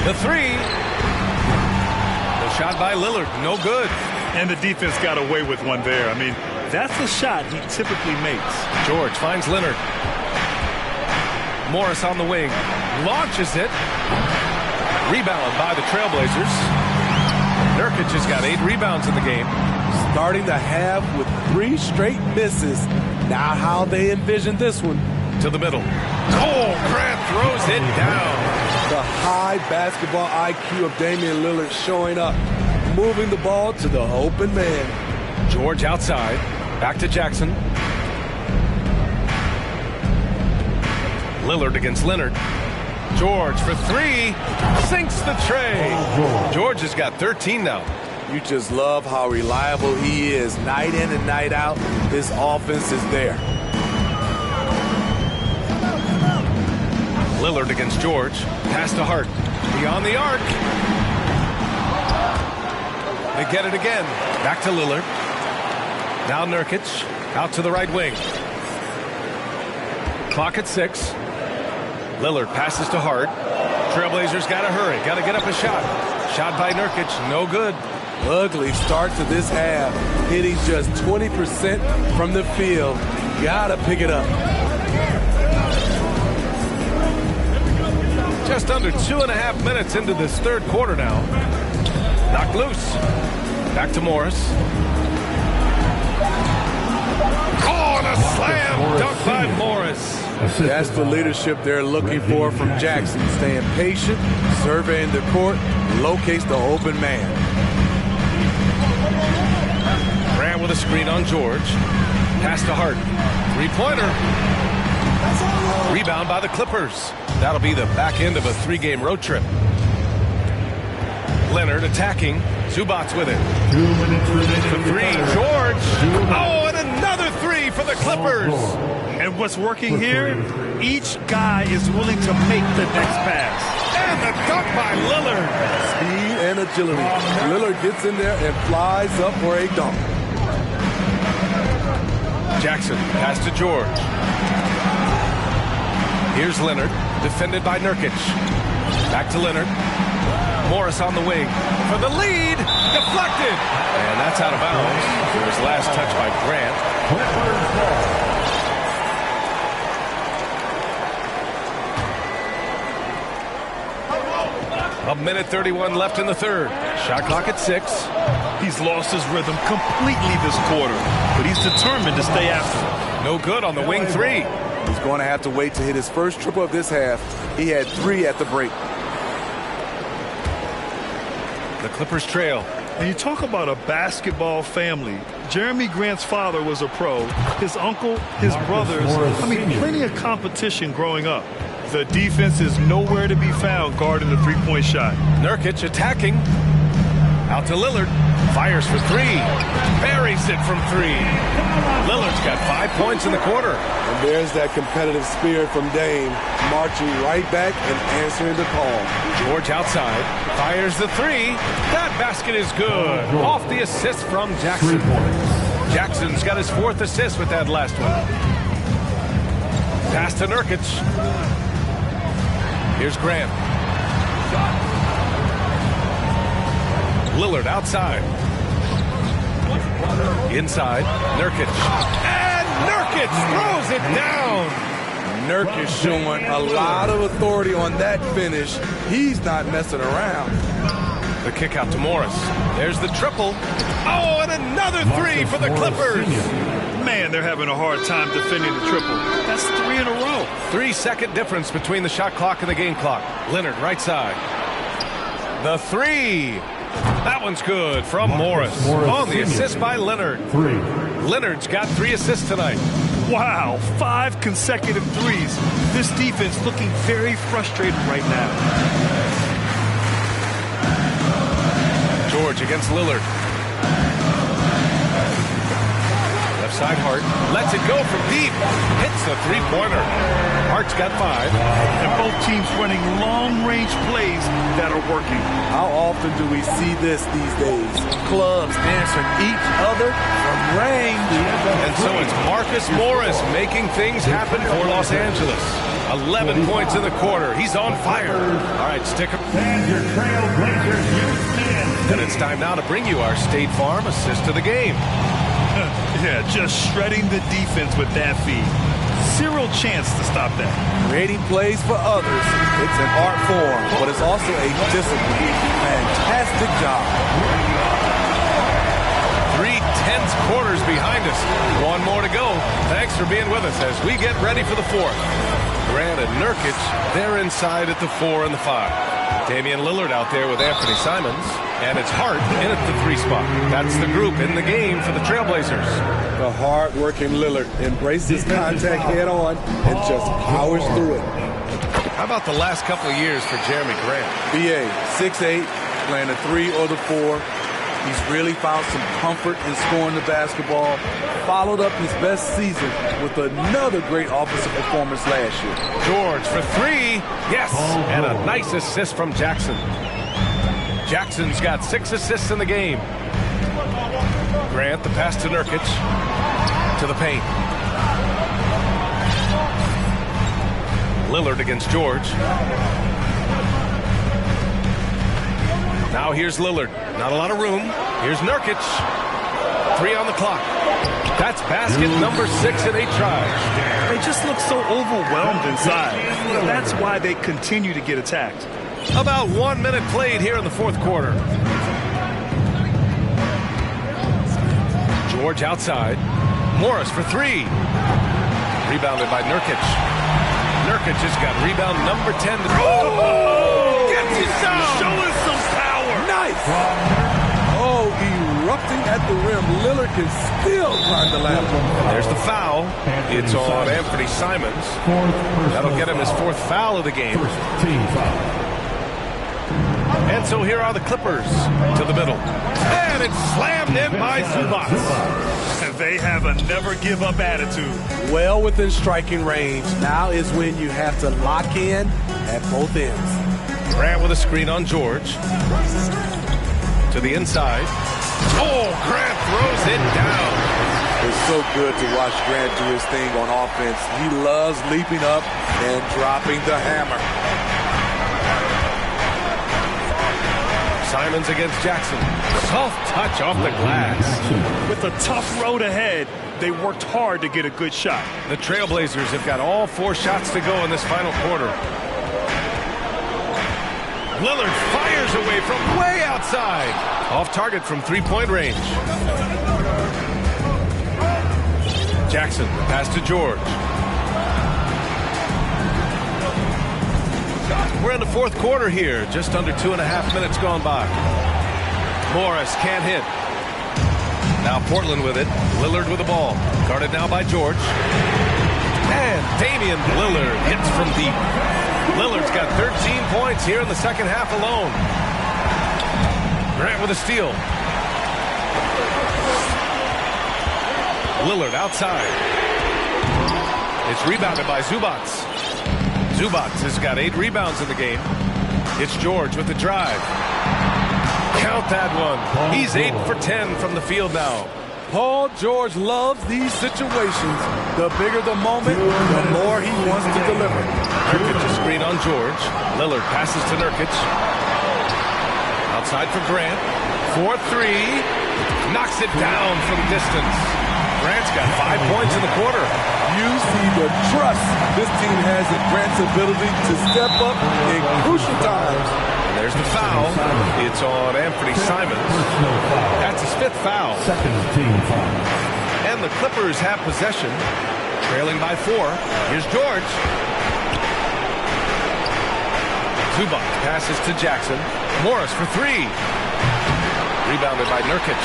The three. The shot by Lillard, no good. And the defense got away with one there. I mean, that's a shot he typically makes. George finds Leonard. Morris on the wing. Launches it. Rebound by the Trailblazers. Nurkic has got 8 rebounds in the game. Starting the half with 3 straight misses. Now how they envision this one. To the middle. Oh, Grant throws it down. The high basketball IQ of Damian Lillard showing up. Moving the ball to the open man. George outside. Back to Jackson. Lillard against Leonard. George for three. Sinks the tray. George has got 13 now. You just love how reliable he is. Night in and night out, his offense is there. Lillard against George. Pass to Hart. Beyond the arc. They get it again. Back to Lillard. Now Nurkic. Out to the right wing. Clock at 6. Lillard passes to Hart. Trailblazers got to hurry. Got to get up a shot. Shot by Nurkic. No good. Ugly start to this half. Hitting just 20% from the field. Got to pick it up. Just under 2.5 minutes into this third quarter now. Knocked loose. Back to Morris. Oh, and a slam dunk by Morris. That's the leadership they're looking for from Jackson. Staying patient, surveying the court, locates the open man. Grant with a screen on George. Pass to Hart. Three-pointer. Rebound by the Clippers. That'll be the back end of a 3-game road trip. Leonard attacking. Zubac with it. 2 minutes remaining. For three, George. Oh, and another three for the Clippers. And what's working here, each guy is willing to make the next pass. And the dunk by Lillard. Speed and agility. Lillard gets in there and flies up for a dunk. Jackson, pass to George. Here's Leonard, defended by Nurkic. Back to Leonard. Morris on the wing for the lead. Deflected. And that's out of bounds. His last touch by Grant. A minute 31 left in the third. Shot clock at 6. He's lost his rhythm completely this quarter, but he's determined to stay after it. No good on the wing three. He's going to have to wait to hit his first triple of this half. He had 3 at the break. The Clippers trail. And you talk about a basketball family. Jeremy Grant's father was a pro. His uncle, his brothers. I mean, plenty of competition growing up. The defense is nowhere to be found guarding the three-point shot. Nurkic attacking. Out to Lillard. Fires for three. Buries it from three. Lillard's got 5 points in the quarter. And there's that competitive spirit from Dame, marching right back and answering the call. George outside. Fires the three. That basket is good. Off the assist from Jackson. Jackson's got his 4th assist with that last one. Pass to Nurkic. Here's Grant. Lillard outside. Inside, Nurkic. And Nurkic throws it down. Nurkic showing a lot of authority on that finish. He's not messing around. The kick out to Morris. There's the triple. Oh, and another three for the Clippers. Man, they're having a hard time defending the triple. That's 3 in a row. 3-second difference between the shot clock and the game clock. Leonard, right side. The three. That one's good from Morris. On the assist by Leonard. Leonard's got 3 assists tonight. Wow, 5 consecutive threes. This defense looking very frustrated right now. George against Lillard. Left side, Hart. Lets it go from deep. Hits the three-pointer. Hart's got 5. And both teams running long-range plays that are working. How often do we see this these days? Clubs answering each other from range. And so it's Marcus Morris making things happen for Los Angeles. 11 points in the quarter. He's on fire. All right, stick him. And it's time now to bring you our State Farm assist of the game. Yeah, just shredding the defense with that feed. Zero chance to stop that. Creating plays for others. It's an art form, but it's also a discipline. Fantastic job. 3 tense quarters behind us. 1 more to go. Thanks for being with us as we get ready for the 4th. Grant and Nurkic, they're inside at the 4 and the 5. Damian Lillard out there with Anthony Simons. And it's Hart in at the 3 spot. That's the group in the game for the Trailblazers. The hard-working Lillard embraces contact head-on and just powers through it. How about the last couple of years for Jeremy Grant? BA, 6'8", playing the 3 or the 4. He's really found some comfort in scoring the basketball. Followed up his best season with another great offensive performance last year. George for 3. Yes, and a nice assist from Jackson. Jackson's got 6 assists in the game. Grant, the pass to Nurkic. To the paint. Lillard against George. Now here's Lillard. Not a lot of room. Here's Nurkic. 3 on the clock. That's basket number 6 in 8 tries. They just look so overwhelmed inside. That's why they continue to get attacked. About 1 minute played here in the 4th quarter. George outside. Morris for 3. Rebounded by Nurkic. Nurkic has got rebound number 10. Oh! Gets it down! Showing some power! Nice! Oh, erupting at the rim. Lillard can still climb the ladder. There's the foul. It's on Anthony Simons. That'll get him his 4th foul of the game. And so here are the Clippers to the middle. And it's slammed in by Zubac. They have a never-give-up attitude. Well within striking range. Now is when you have to lock in at both ends. Grant with a screen on George. To the inside. Oh, Grant throws it down. It's so good to watch Grant do his thing on offense. He loves leaping up and dropping the hammer. Simons against Jackson. Soft touch off the glass. With a tough road ahead, they worked hard to get a good shot. The Trailblazers have got all 4 shots to go in this final quarter. Lillard fires away from way outside. Off target from 3-point range. Jackson, pass to George. We're in the 4th quarter here. Just under 2.5 minutes gone by. Morris can't hit. Now Portland with it. Lillard with the ball. Guarded now by George. And Damian Lillard hits from deep. Lillard's got 13 points here in the second half alone. Grant with a steal. Lillard outside. It's rebounded by Zubac. Zubac has got 8 rebounds in the game. It's George with the drive. Count that one. He's 8 for 10 from the field now. Paul George loves these situations. The bigger the moment, the more he wants to deliver. Nurkic a screen on George. Lillard passes to Nurkic. Outside for Grant. 4-3. Knocks it down from distance. Grant's got 5 points in the quarter. You see the trust this team has in Grant's ability to step up in crucial times. And there's the foul. It's on Anthony Simons. That's his 5th foul. Second team foul. And the Clippers have possession, trailing by 4. Here's George. Zubac passes to Jackson. Morris for 3. Rebounded by Nurkic.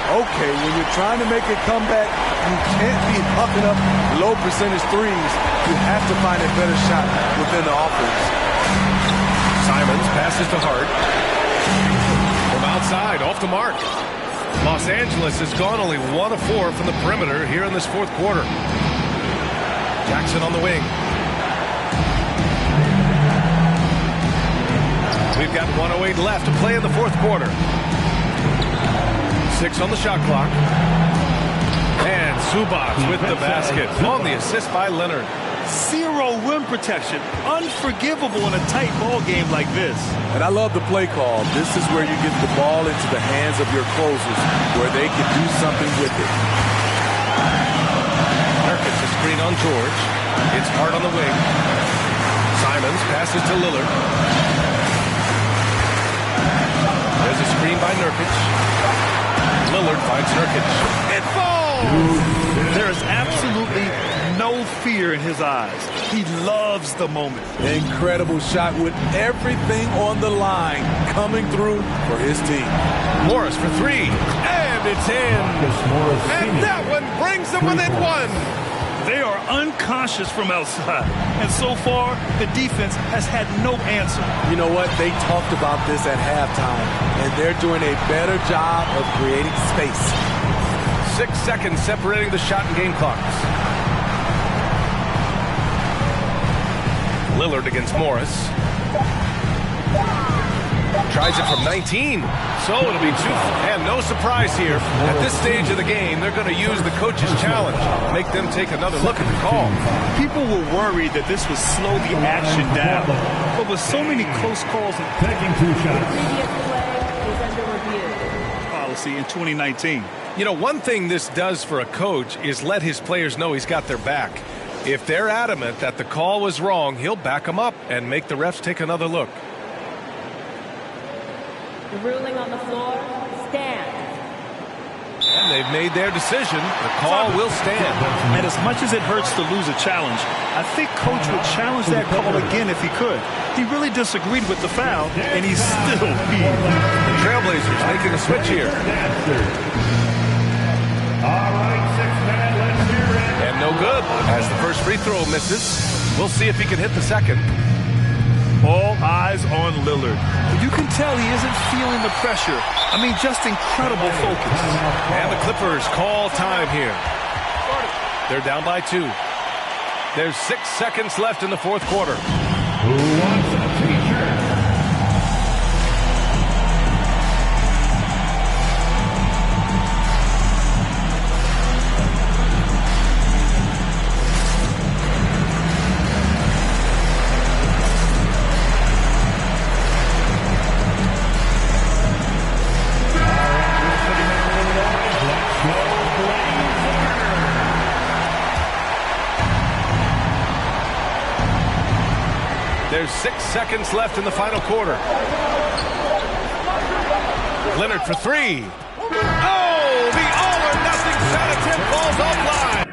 Okay, when you're trying to make a comeback, you can't be hucking up low percentage threes. You have to find a better shot within the offense. Simons passes to Hart. From outside, off the mark. Los Angeles has gone only 1 of 4 from the perimeter here in this 4th quarter. Jackson on the wing. We've got 1:08 left to play in the 4th quarter. 6 on the shot clock. And Zubac with the basket on the assist by Leonard. 0 rim protection. Unforgivable in a tight ball game like this. And I love the play call. This is where you get the ball into the hands of your closers, where they can do something with it. Nurkic a screen on George. It's Hart on the wing. Simons passes to Lillard. There's a screen by Nurkic. Lillard finds Nurkic. It falls! There is absolutely no fear in his eyes. He loves the moment. Incredible shot with everything on the line coming through for his team. Morris for 3. And it's in. And that one brings them within 1. They are unconscious from outside. And so far, the defense has had no answer. You know what? They talked about this at halftime, and they're doing a better job of creating space. 6 seconds separating the shot and game clocks. Lillard against Morris. Tries it from 19. So it'll be 2. And no surprise here. At this stage of the game, they're going to use the coach's challenge. Make them take another look at the call. People were worried that this would slow the action down. But with so many close calls and taking 2 shots. Policy in 2019. You know, one thing this does for a coach is let his players know he's got their back. If they're adamant that the call was wrong, he'll back them up and make the refs take another look. The ruling on the floor stands. And they've made their decision. The call will stand. And as much as it hurts to lose a challenge, I think Coach would challenge that call again if he could. He really disagreed with the foul, and he's still beat. The Trailblazers making a switch here. All right, 6-man, let's hear it. And no good as the first free throw misses. We'll see if he can hit the second. All eyes on Lillard. You can tell he isn't feeling the pressure. I mean, just incredible focus. And the Clippers call time here. They're down by 2. There's 6 seconds left in the 4th quarter. Who wants a t-shirt? There's 6 seconds left in the final quarter. Leonard for 3. Oh, the all-or-nothing shot attempt falls offline.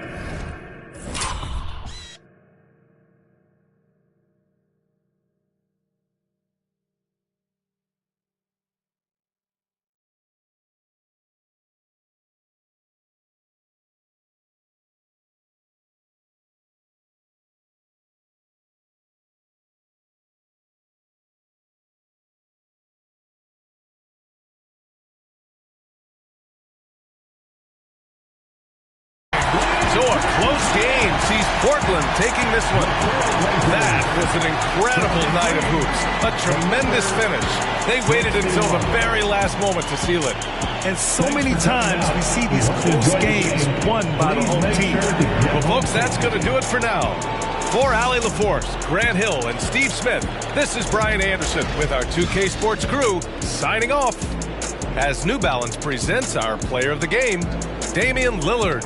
So a close game sees Portland taking this one. That was an incredible night of hoops. A tremendous finish. They waited until the very last moment to seal it. And so many times we see these close games won by the home team. Well, folks, that's going to do it for now. For Allie LaForce, Grant Hill, and Steve Smith, this is Brian Anderson with our 2K Sports crew signing off. As New Balance presents our player of the game, Damian Lillard.